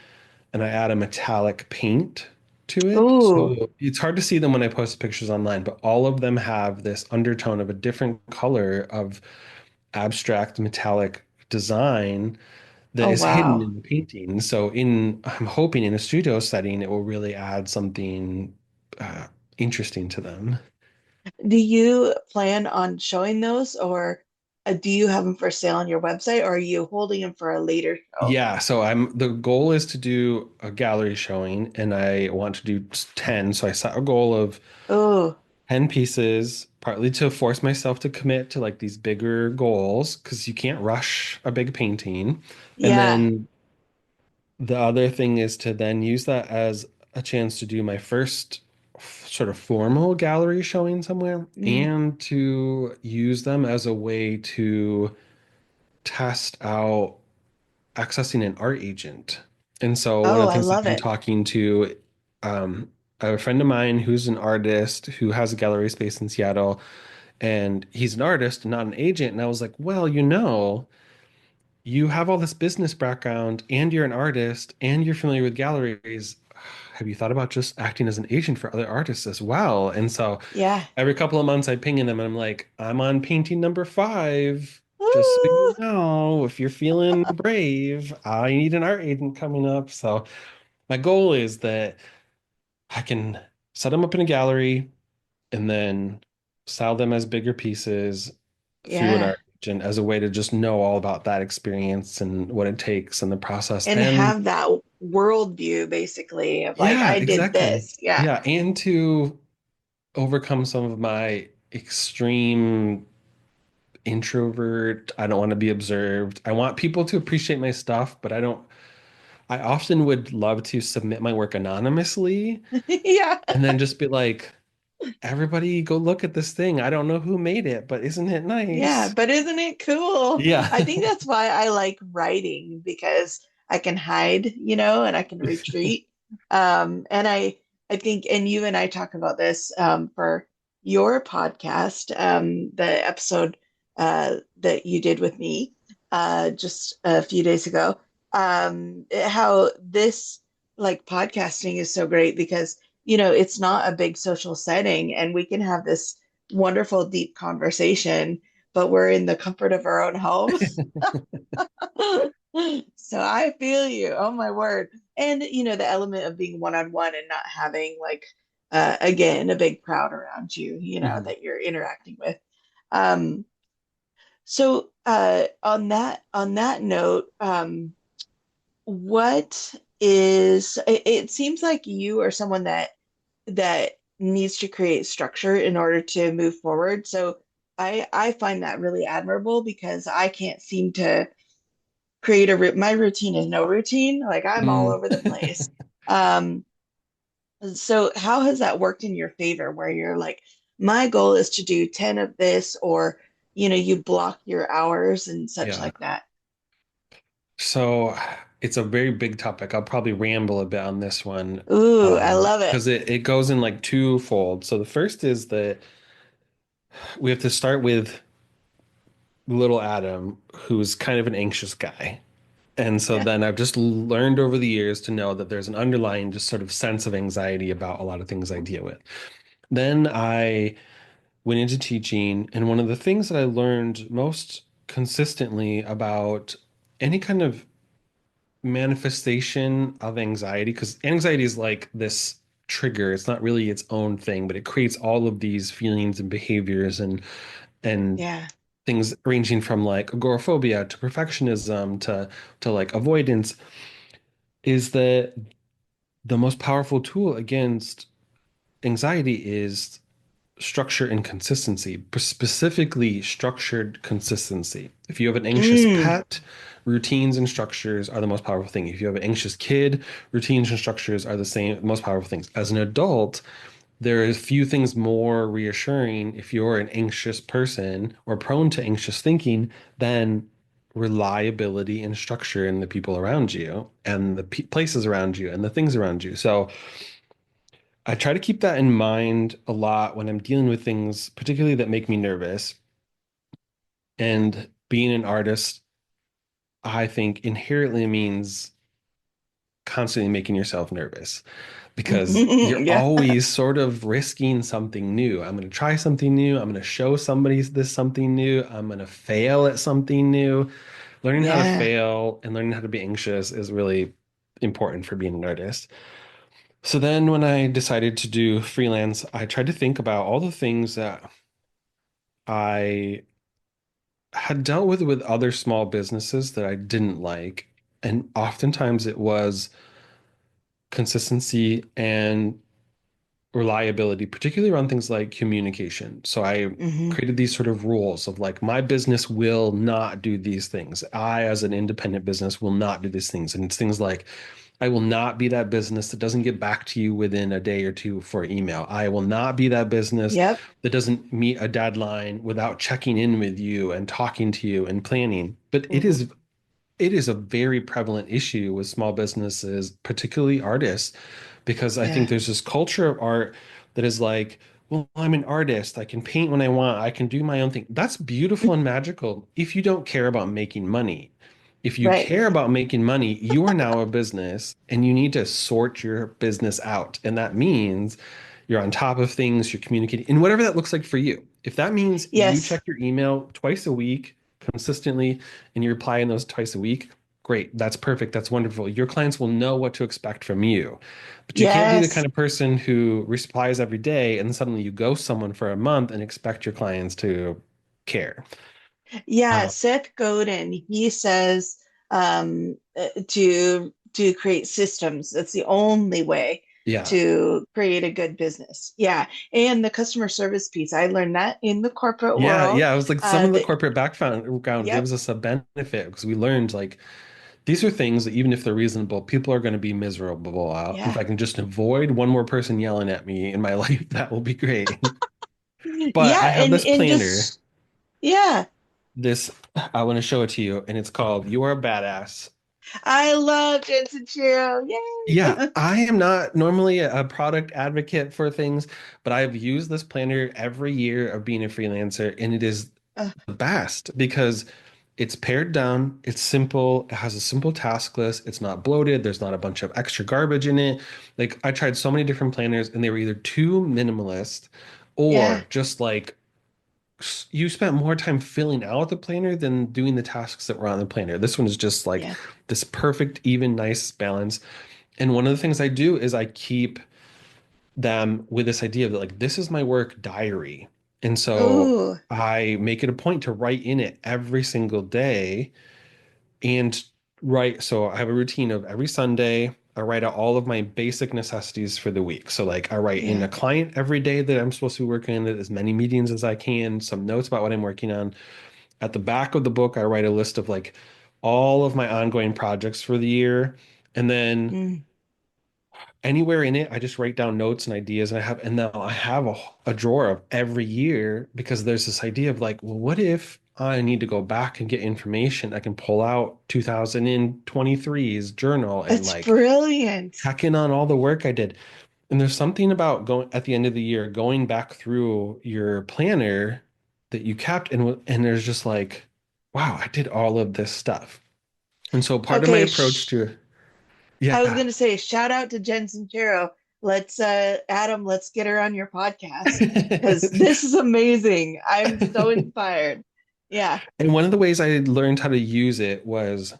[SPEAKER 2] and I add a metallic paint to it.
[SPEAKER 1] Ooh.
[SPEAKER 2] So it's hard to see them when I post pictures online, but all of them have this undertone of a different color of abstract metallic design that
[SPEAKER 1] Oh,
[SPEAKER 2] is hidden
[SPEAKER 1] wow.
[SPEAKER 2] in the painting. So I'm hoping in a studio setting, it will really add something uh, interesting to them.
[SPEAKER 1] Do you plan on showing those, or do you have them for sale on your website, or are you holding them for a later show?
[SPEAKER 2] Yeah, so the goal is to do a gallery showing and I want to do 10. So I set a goal of
[SPEAKER 1] Oh,
[SPEAKER 2] 10 pieces, partly to force myself to commit to like these bigger goals because you can't rush a big painting. And
[SPEAKER 1] yeah.
[SPEAKER 2] then the other thing is to then use that as a chance to do my first sort of formal gallery showing somewhere
[SPEAKER 1] Mm.
[SPEAKER 2] and to use them as a way to test out accessing an art agent. And so one of
[SPEAKER 1] Oh,
[SPEAKER 2] the
[SPEAKER 1] I
[SPEAKER 2] things I've
[SPEAKER 1] love
[SPEAKER 2] been
[SPEAKER 1] it.
[SPEAKER 2] talking to I have a friend of mine who's an artist who has a gallery space in Seattle, and he's an artist, not an agent. And I was like, well, you have all this business background and you're an artist and you're familiar with galleries. Have you thought about just acting as an agent for other artists as well? And so
[SPEAKER 1] Yeah.
[SPEAKER 2] every couple of months I ping in them and I'm like, I'm on painting number 5. Just so you
[SPEAKER 1] Woo!
[SPEAKER 2] know, if you're feeling brave, I need an art agent coming up. So my goal is that I can set them up in a gallery and then sell them as bigger pieces through an
[SPEAKER 1] Yeah.
[SPEAKER 2] art agent as a way to just know all about that experience and what it takes and the process.
[SPEAKER 1] And
[SPEAKER 2] And
[SPEAKER 1] have that worldview basically of like,
[SPEAKER 2] yeah,
[SPEAKER 1] I did
[SPEAKER 2] exactly.
[SPEAKER 1] this. Yeah.
[SPEAKER 2] Yeah, and to overcome some of my extreme introvert. I don't want to be observed. I want people to appreciate my stuff, but I often would love to submit my work anonymously
[SPEAKER 1] Yeah.
[SPEAKER 2] and then just be like, everybody go look at this thing. I don't know who made it, but isn't it
[SPEAKER 1] Yeah,
[SPEAKER 2] nice?
[SPEAKER 1] but isn't it cool?
[SPEAKER 2] Yeah.
[SPEAKER 1] I think that's why I like writing because I can hide, and I can retreat. And I think, and you and I talk about this for your podcast, the episode that you did with me just a few days ago. How this like podcasting is so great because it's not a big social setting, and we can have this wonderful, deep conversation, but we're in the comfort of our own homes. So I feel you. Oh my word. And the element of being one on one and not having like again a big crowd around you,
[SPEAKER 2] Mhm.
[SPEAKER 1] that you're interacting with. Um, so on that note, what is it seems like you are someone that needs to create structure in order to move forward. So I find that really admirable because I can't seem to create my routine is no routine. Like I'm all
[SPEAKER 2] Mm.
[SPEAKER 1] over the place. Um, so how has that worked in your favor where you're like, my goal is to do 10 of this, or you block your hours and such
[SPEAKER 2] Yeah.
[SPEAKER 1] like that.
[SPEAKER 2] So it's a very big topic. I'll probably ramble a bit on this one
[SPEAKER 1] Ooh, I love it.
[SPEAKER 2] because it goes in like twofold. So the first is that we have to start with little Adam, who's kind of an anxious guy. And so
[SPEAKER 1] Yeah.
[SPEAKER 2] then I've just learned over the years to know that there's an underlying just sort of sense of anxiety about a lot of things I deal with. Then I went into teaching, and one of the things that I learned most consistently about any kind of manifestation of anxiety, because anxiety is like this trigger, it's not really its own thing, but it creates all of these feelings and behaviors and
[SPEAKER 1] Yeah.
[SPEAKER 2] things ranging from like agoraphobia to perfectionism to like avoidance, is that the most powerful tool against anxiety is structure and consistency, specifically structured consistency. If you have an anxious
[SPEAKER 1] Mm,
[SPEAKER 2] pet, routines and structures are the most powerful thing. If you have an anxious kid, routines and structures are the same, most powerful things. As an adult, there is few things more reassuring if you're an anxious person or prone to anxious thinking than reliability and structure in the people around you and the places around you and the things around you. So I try to keep that in mind a lot when I'm dealing with things, particularly that make me nervous. And being an artist, I think inherently means constantly making yourself nervous because you're
[SPEAKER 1] yeah.
[SPEAKER 2] always sort of risking something new. I'm going to try something new. I'm going to show somebody this something new. I'm going to fail at something new. Learning how to
[SPEAKER 1] Yeah.
[SPEAKER 2] fail and learning how to be anxious is really important for being an artist. So then when I decided to do freelance, I tried to think about all the things that I had dealt with other small businesses that I didn't like. And oftentimes it was consistency and reliability, particularly around things like communication. So I
[SPEAKER 1] Hmm.
[SPEAKER 2] created these sort of rules of like, my business will not do these things. I, as an independent business, will not do these things. And it's things like, I will not be that business that doesn't get back to you within a day or two for email. I will not be that business
[SPEAKER 1] Yep.
[SPEAKER 2] that doesn't meet a deadline without checking in with you and talking to you and planning. But
[SPEAKER 1] Hmm.
[SPEAKER 2] it is a very prevalent issue with small businesses, particularly artists, because I think
[SPEAKER 1] Yeah.
[SPEAKER 2] there's this culture of art that is like, well, I'm an artist. I can paint when I want. I can do my own thing. That's beautiful and magical if you don't care about making money. If you
[SPEAKER 1] Right.
[SPEAKER 2] care about making money, you are now a business and you need to sort your business out. And that means you're on top of things, you're communicating, and whatever that looks like for you. If that means you
[SPEAKER 1] Yes.
[SPEAKER 2] check your email twice a week consistently and you reply in those twice a week, great. That's perfect. That's wonderful. Your clients will know what to expect from you. But you can't be the kind
[SPEAKER 1] Yes.
[SPEAKER 2] of person who replies every day and suddenly you ghost someone for a month and expect your clients to care.
[SPEAKER 1] Yeah.
[SPEAKER 2] Uh,
[SPEAKER 1] Seth Godin, he says to create systems. That's the only way
[SPEAKER 2] yeah.
[SPEAKER 1] to create a good business. Yeah. And the customer service piece, I learned that in the corporate
[SPEAKER 2] Yeah,
[SPEAKER 1] world.
[SPEAKER 2] yeah. It was like some of the
[SPEAKER 1] That
[SPEAKER 2] corporate background
[SPEAKER 1] Yep.
[SPEAKER 2] gives us a benefit because we learned like these are things that even if they're reasonable, people are going to be miserable out. If
[SPEAKER 1] Yeah.
[SPEAKER 2] I can just avoid one more person yelling at me in my life, that will be great. But I
[SPEAKER 1] Yeah.
[SPEAKER 2] have this
[SPEAKER 1] And
[SPEAKER 2] planner.
[SPEAKER 1] just yeah.
[SPEAKER 2] This I want to show it to you, and it's called "You Are a Badass."
[SPEAKER 1] I love Jensen Chiro.
[SPEAKER 2] Yeah,
[SPEAKER 1] Yay.
[SPEAKER 2] I am not normally a product advocate for things, but I've used this planner every year of being a freelancer, and it is
[SPEAKER 1] Uh,
[SPEAKER 2] the best because it's pared down, it's simple, it has a simple task list, it's not bloated, there's not a bunch of extra garbage in it. Like I tried so many different planners, and they were either too minimalist
[SPEAKER 1] yeah.
[SPEAKER 2] or just like you spent more time filling out the planner than doing the tasks that were on the planner. This one is just like
[SPEAKER 1] Yeah.
[SPEAKER 2] this perfect, even, nice balance. And one of the things I do is I keep them with this idea that like this is my work diary. And so
[SPEAKER 1] Ooh.
[SPEAKER 2] I make it a point to write in it every single day and write. So I have a routine of every Sunday, I write out all of my basic necessities for the week. So like I write in
[SPEAKER 1] Yeah.
[SPEAKER 2] a client every day that I'm supposed to be working in, as many meetings as I can, some notes about what I'm working on. At the back of the book, I write a list of like all of my ongoing projects for the year. And then
[SPEAKER 1] Mm.
[SPEAKER 2] anywhere in it, I just write down notes and ideas, and now I have a drawer of every year because there's this idea of like, well, what if I need to go back and get information? I can pull out 2023's journal and
[SPEAKER 1] That's
[SPEAKER 2] like
[SPEAKER 1] brilliant.
[SPEAKER 2] check in on all the work I did. And there's something about going at the end of the year, going back through your planner that you kept, and there's just like, wow, I did all of this stuff. And so part of my
[SPEAKER 1] Okay.
[SPEAKER 2] approach to,
[SPEAKER 1] I was
[SPEAKER 2] yeah.
[SPEAKER 1] gonna say shout out to Jensen Chiro. Let's Adam, let's get her on your podcast because this is amazing. I'm so inspired. Yeah.
[SPEAKER 2] And one of the ways I learned how to use it was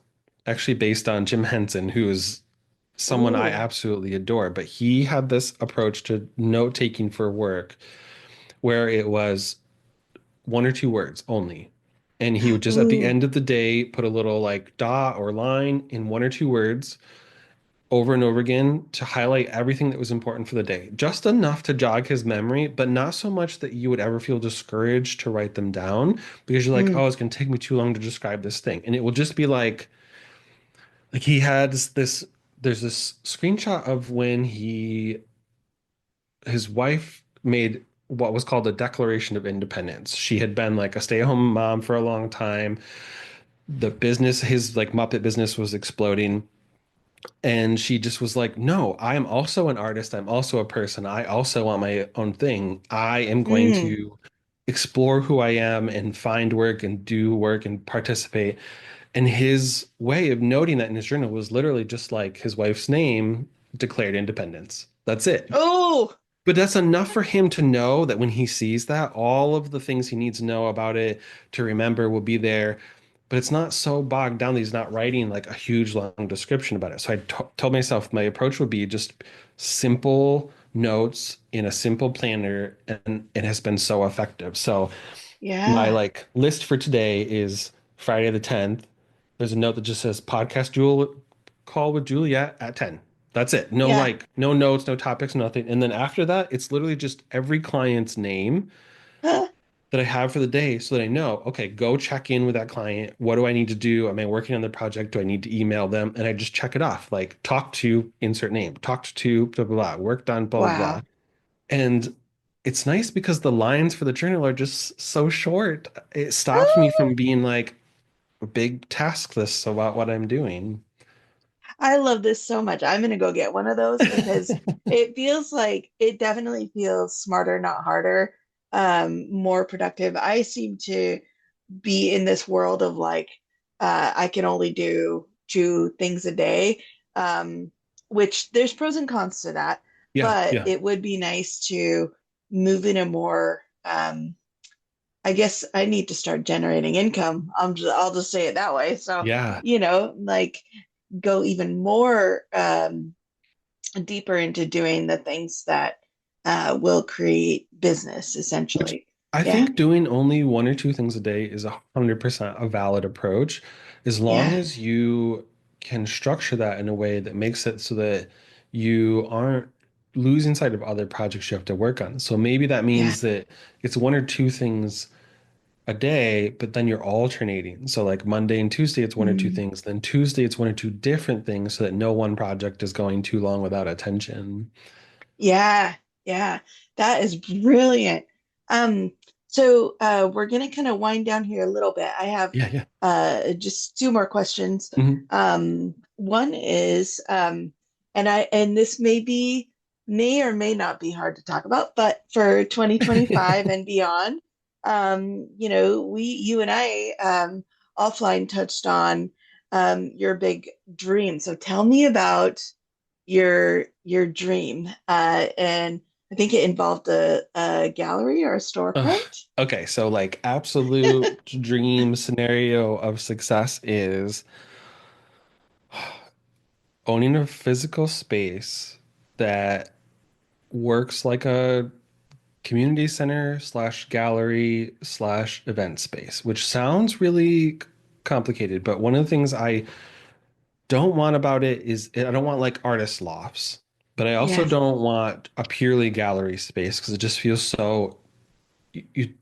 [SPEAKER 2] actually based on Jim Henson, who is someone I
[SPEAKER 1] Ooh.
[SPEAKER 2] absolutely adore. But he had this approach to note taking for work where it was one or two words only. And he would just at the
[SPEAKER 1] Ooh.
[SPEAKER 2] end of the day put a little like dot or line in one or two words over and over again to highlight everything that was important for the day. Just enough to jog his memory, but not so much that you would ever feel discouraged to write them down because you're like,
[SPEAKER 1] Mm.
[SPEAKER 2] oh, it's going to take me too long to describe this thing. And it will just be like he has this, there's this screenshot of when his wife made what was called a Declaration of Independence. She had been like a stay-at-home mom for a long time. The business, his like Muppet business was exploding. And she just was like, no, I am also an artist. I'm also a person. I also want my own thing. I am going
[SPEAKER 1] Mm.
[SPEAKER 2] to explore who I am and find work and do work and participate. And his way of noting that in his journal was literally just like his wife's name declared independence. That's it.
[SPEAKER 1] Oh.
[SPEAKER 2] But that's enough for him to know that when he sees that, all of the things he needs to know about it to remember will be there. But it's not so bogged down that he's not writing like a huge long description about it. So I told myself my approach would be just simple notes in a simple planner, and it has been so effective. So my
[SPEAKER 1] Yeah.
[SPEAKER 2] like list for today is Friday the 10th. There's a note that just says podcast Jewel call with Juliette at 10. That's it. No
[SPEAKER 1] Yeah.
[SPEAKER 2] like no notes, no topics, nothing. And then after that, it's literally just every client's name
[SPEAKER 1] Huh.
[SPEAKER 2] that I have for the day so that I know, okay, go check in with that client. What do I need to do? Am I working on the project? Do I need to email them? And I just check it off. Like talk to insert name, talked to blah blah blah, worked on blah blah blah.
[SPEAKER 1] Wow.
[SPEAKER 2] And it's nice because the lines for the journal are just so short. It stops me
[SPEAKER 1] Oh,
[SPEAKER 2] from being like a big task list about what I'm doing.
[SPEAKER 1] I love this so much. I'm gonna go get one of those because it feels like it definitely feels smarter, not harder, more productive. I seem to be in this world of like I can only do two things a day, um, which there's pros and cons to that,
[SPEAKER 2] Yeah,
[SPEAKER 1] but
[SPEAKER 2] yeah,
[SPEAKER 1] it would be nice to move in a more I guess I need to start generating income. I'll just say it that way. So,
[SPEAKER 2] yeah.
[SPEAKER 1] like go even more deeper into doing the things that will create business,
[SPEAKER 2] Which
[SPEAKER 1] essentially.
[SPEAKER 2] I
[SPEAKER 1] Yeah,
[SPEAKER 2] think doing only one or two things a day is 100% a valid approach, as long
[SPEAKER 1] yeah,
[SPEAKER 2] as you can structure that in a way that makes it so that you aren't losing sight of other projects you have to work on. So maybe that
[SPEAKER 1] yeah.
[SPEAKER 2] means that it's one or two things a day, but then you're alternating. So like Monday and Tuesday, it's one or two
[SPEAKER 1] Mm.
[SPEAKER 2] things. Then Tuesday, it's one or two different things so that no one project is going too long without attention.
[SPEAKER 1] Yeah, yeah, that is brilliant. Um, we're gonna kind of wind down here a little bit. I have
[SPEAKER 2] Yeah, yeah.
[SPEAKER 1] just two more questions.
[SPEAKER 2] Mhm.
[SPEAKER 1] One is and this may or may not be hard to talk about, but for 2025 and beyond, you and I offline touched on your big dream. So tell me about your dream. And I think it involved a gallery or a
[SPEAKER 2] Ugh.
[SPEAKER 1] storefront.
[SPEAKER 2] Okay, so like absolute dream scenario of success is owning a physical space that works like a community center slash gallery slash event space, which sounds really complicated, but one of the things I don't want about it is I don't want like artist lofts, but I also
[SPEAKER 1] Yes.
[SPEAKER 2] don't want a purely gallery space because it just feels so you,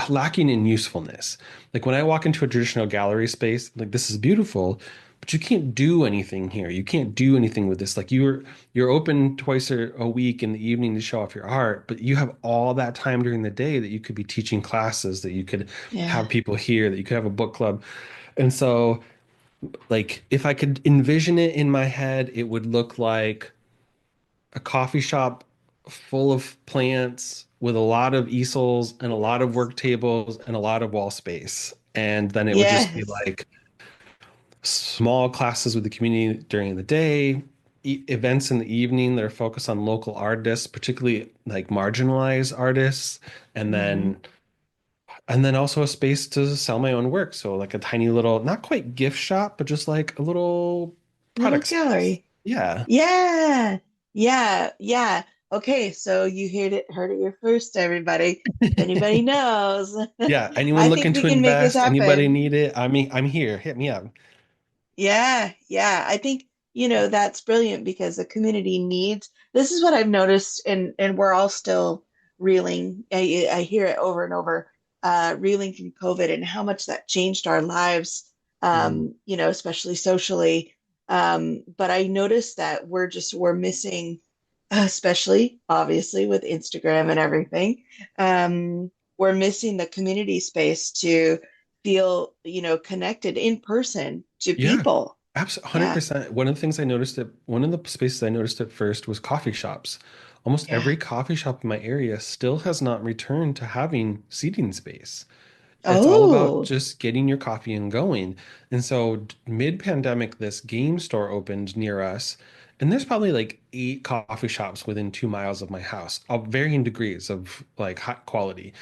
[SPEAKER 2] lacking in usefulness. Like when I walk into a traditional gallery space, like this is beautiful, but you can't do anything here. You can't do anything with this. Like you're open twice a week in the evening to show off your art, but you have all that time during the day that you could be teaching classes, that you could
[SPEAKER 1] Yeah.
[SPEAKER 2] have people here, that you could have a book club. And so like if I could envision it in my head, it would look like a coffee shop full of plants with a lot of easels and a lot of work tables and a lot of wall space. And then it would just be
[SPEAKER 1] Yes.
[SPEAKER 2] like small classes with the community during the day, events in the evening that are focused on local artists, particularly like marginalized artists, and
[SPEAKER 1] Hmm.
[SPEAKER 2] then also a space to sell my own work. So like a tiny little, not quite gift shop, but just like a little
[SPEAKER 1] Little
[SPEAKER 2] product space.
[SPEAKER 1] gallery.
[SPEAKER 2] Yeah.
[SPEAKER 1] Yeah. Yeah. Yeah. Okay, so you heard it here first, everybody. If anybody knows,
[SPEAKER 2] Yeah, anyone
[SPEAKER 1] I think
[SPEAKER 2] looking
[SPEAKER 1] we
[SPEAKER 2] to
[SPEAKER 1] can make this
[SPEAKER 2] invest, anybody
[SPEAKER 1] happen.
[SPEAKER 2] need it? I'm here. Hit me up.
[SPEAKER 1] Yeah, yeah. I think, that's brilliant because the community needs this is what I've noticed and we're all still reeling. I hear it over and over, reeling from COVID and how much that changed our lives,
[SPEAKER 2] Mhm.
[SPEAKER 1] especially socially. But I noticed that we're missing, especially obviously with Instagram and everything. We're missing the community space to feel, connected in person to
[SPEAKER 2] Yeah,
[SPEAKER 1] people.
[SPEAKER 2] absolutely,
[SPEAKER 1] Yeah.
[SPEAKER 2] 100%. One of the spaces I noticed at first was coffee shops. Almost
[SPEAKER 1] Yeah.
[SPEAKER 2] every coffee shop in my area still has not returned to having seating space. It's all about
[SPEAKER 1] Oh,
[SPEAKER 2] just getting your coffee and going. And so mid-pandemic, this game store opened near us, and there's probably like 8 coffee shops within 2 miles of my house, of varying degrees of like high quality.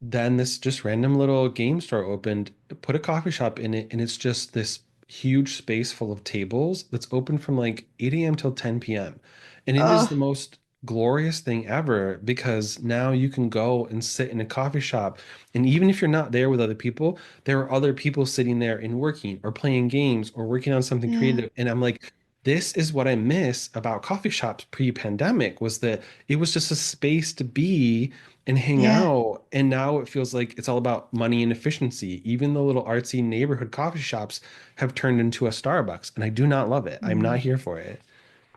[SPEAKER 2] Then this just random little game store opened, put a coffee shop in it, and it's just this huge space full of tables that's open from like 8 a.m. till 10 p.m. And it is
[SPEAKER 1] oh,
[SPEAKER 2] the most glorious thing ever because now you can go and sit in a coffee shop. And even if you're not there with other people, there are other people sitting there and working or playing games or working on something
[SPEAKER 1] yeah,
[SPEAKER 2] creative. And I'm like, this is what I miss about coffee shops pre-pandemic was that it was just a space to be and hang
[SPEAKER 1] yeah.
[SPEAKER 2] out. And now it feels like it's all about money and efficiency. Even the little artsy neighborhood coffee shops have turned into a Starbucks, and I do not love it. I'm not
[SPEAKER 1] Mm.
[SPEAKER 2] here for it.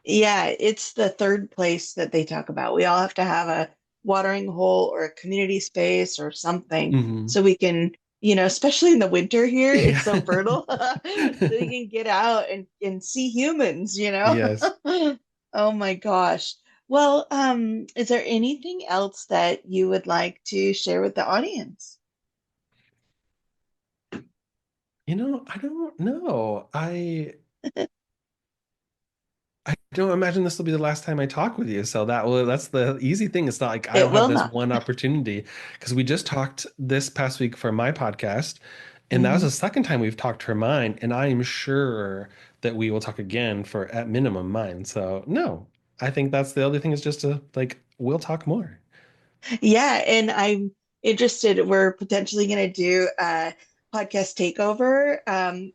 [SPEAKER 1] Yeah, it's the third place that they talk about. We all have to have a watering hole or a community space or something
[SPEAKER 2] Hmm.
[SPEAKER 1] so we can, especially in the winter here, it's
[SPEAKER 2] Yeah.
[SPEAKER 1] so brutal. So we can get out and see humans.
[SPEAKER 2] Yes.
[SPEAKER 1] Oh my gosh. Well, is there anything else that you would like to share with the audience?
[SPEAKER 2] I don't know. I don't imagine this will be the last time I talk with you. So that's the easy thing. It's not like I
[SPEAKER 1] It
[SPEAKER 2] don't have
[SPEAKER 1] will
[SPEAKER 2] this
[SPEAKER 1] not.
[SPEAKER 2] one opportunity because we just talked this past week for my podcast, and that was
[SPEAKER 1] Mhm.
[SPEAKER 2] the second time we've talked for mine, and I am sure that we will talk again for at minimum mine. So no, I think that's the other thing is just to like we'll talk more.
[SPEAKER 1] Yeah, and I'm interested. We're potentially going to do a podcast takeover.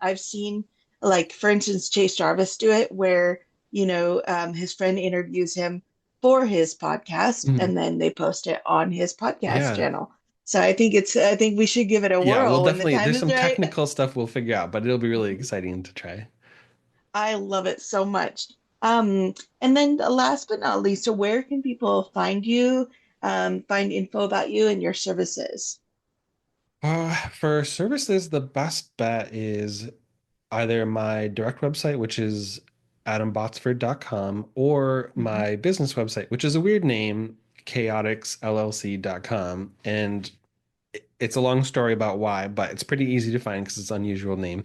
[SPEAKER 1] I've seen, like, for instance, Chase Jarvis do it, where, his friend interviews him for his podcast,
[SPEAKER 2] Mhm.
[SPEAKER 1] and then they post it on his podcast
[SPEAKER 2] Yeah.
[SPEAKER 1] channel. So I think we should give it a
[SPEAKER 2] Yeah, we'll
[SPEAKER 1] whirl when the
[SPEAKER 2] definitely
[SPEAKER 1] time
[SPEAKER 2] there's
[SPEAKER 1] is
[SPEAKER 2] some
[SPEAKER 1] right.
[SPEAKER 2] technical stuff we'll figure out, but it'll be really exciting to try.
[SPEAKER 1] I love it so much. Um, and then last but not least, so where can people find you, find info about you and your services?
[SPEAKER 2] For services, the best bet is either my direct website, which is adambotsford.com, or
[SPEAKER 1] Mhm.
[SPEAKER 2] my business website, which is a weird name, chaotixllc.com. And it's a long story about why, but it's pretty easy to find because it's an unusual name.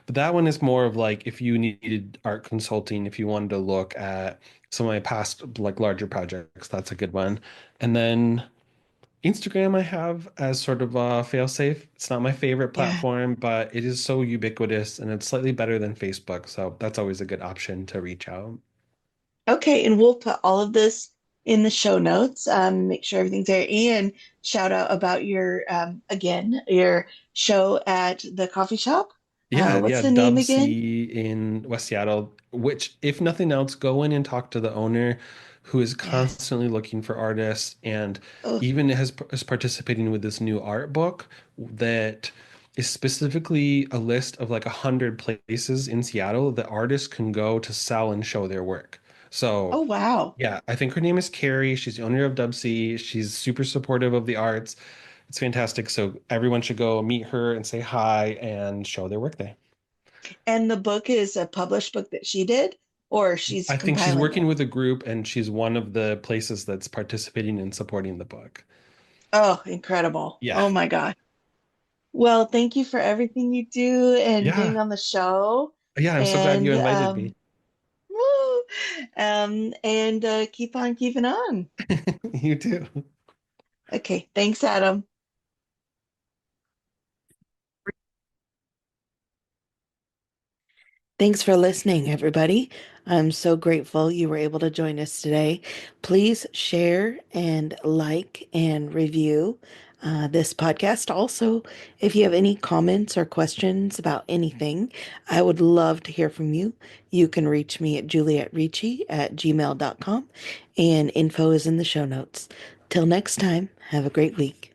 [SPEAKER 2] But that one is more of like if you needed art consulting, if you wanted to look at some of my past like larger projects, that's a good one. And then Instagram I have as sort of a fail-safe. It's not my favorite
[SPEAKER 1] Yeah.
[SPEAKER 2] platform, but it is so ubiquitous and it's slightly better than Facebook. So that's always a good option to reach out.
[SPEAKER 1] Okay, and we'll put all of this in the show notes. Make sure everything's there. And shout out about your show at the coffee shop.
[SPEAKER 2] Yeah,
[SPEAKER 1] What's
[SPEAKER 2] yeah,
[SPEAKER 1] the name again?
[SPEAKER 2] Dubsea in West Seattle, which, if nothing else, go in and talk to the owner who is
[SPEAKER 1] Yes.
[SPEAKER 2] constantly looking for artists and
[SPEAKER 1] Oh,
[SPEAKER 2] even is participating with this new art book that is specifically a list of like 100 places in Seattle that artists can go to sell and show their work. So,
[SPEAKER 1] oh wow.
[SPEAKER 2] yeah, I think her name is Carrie. She's the owner of Dubsea. She's super supportive of the arts. It's fantastic. So everyone should go meet her and say hi and show their work there.
[SPEAKER 1] And the book is a published book that she did, or she's
[SPEAKER 2] I think she's
[SPEAKER 1] compiling
[SPEAKER 2] working
[SPEAKER 1] it.
[SPEAKER 2] with a group and she's one of the places that's participating in supporting the book.
[SPEAKER 1] Oh, incredible.
[SPEAKER 2] Yeah.
[SPEAKER 1] Oh my God. Well, thank you for everything you do and being
[SPEAKER 2] Yeah.
[SPEAKER 1] on the show.
[SPEAKER 2] Yeah. I'm so glad you
[SPEAKER 1] And
[SPEAKER 2] invited me.
[SPEAKER 1] woo, and keep on keeping on.
[SPEAKER 2] You too.
[SPEAKER 1] Okay, thanks, Adam. Thanks for listening, everybody. I'm so grateful you were able to join us today. Please share and like and review this podcast. Also, if you have any comments or questions about anything, I would love to hear from you. You can reach me at juliettericci@gmail.com, and info is in the show notes. Till next time, have a great week.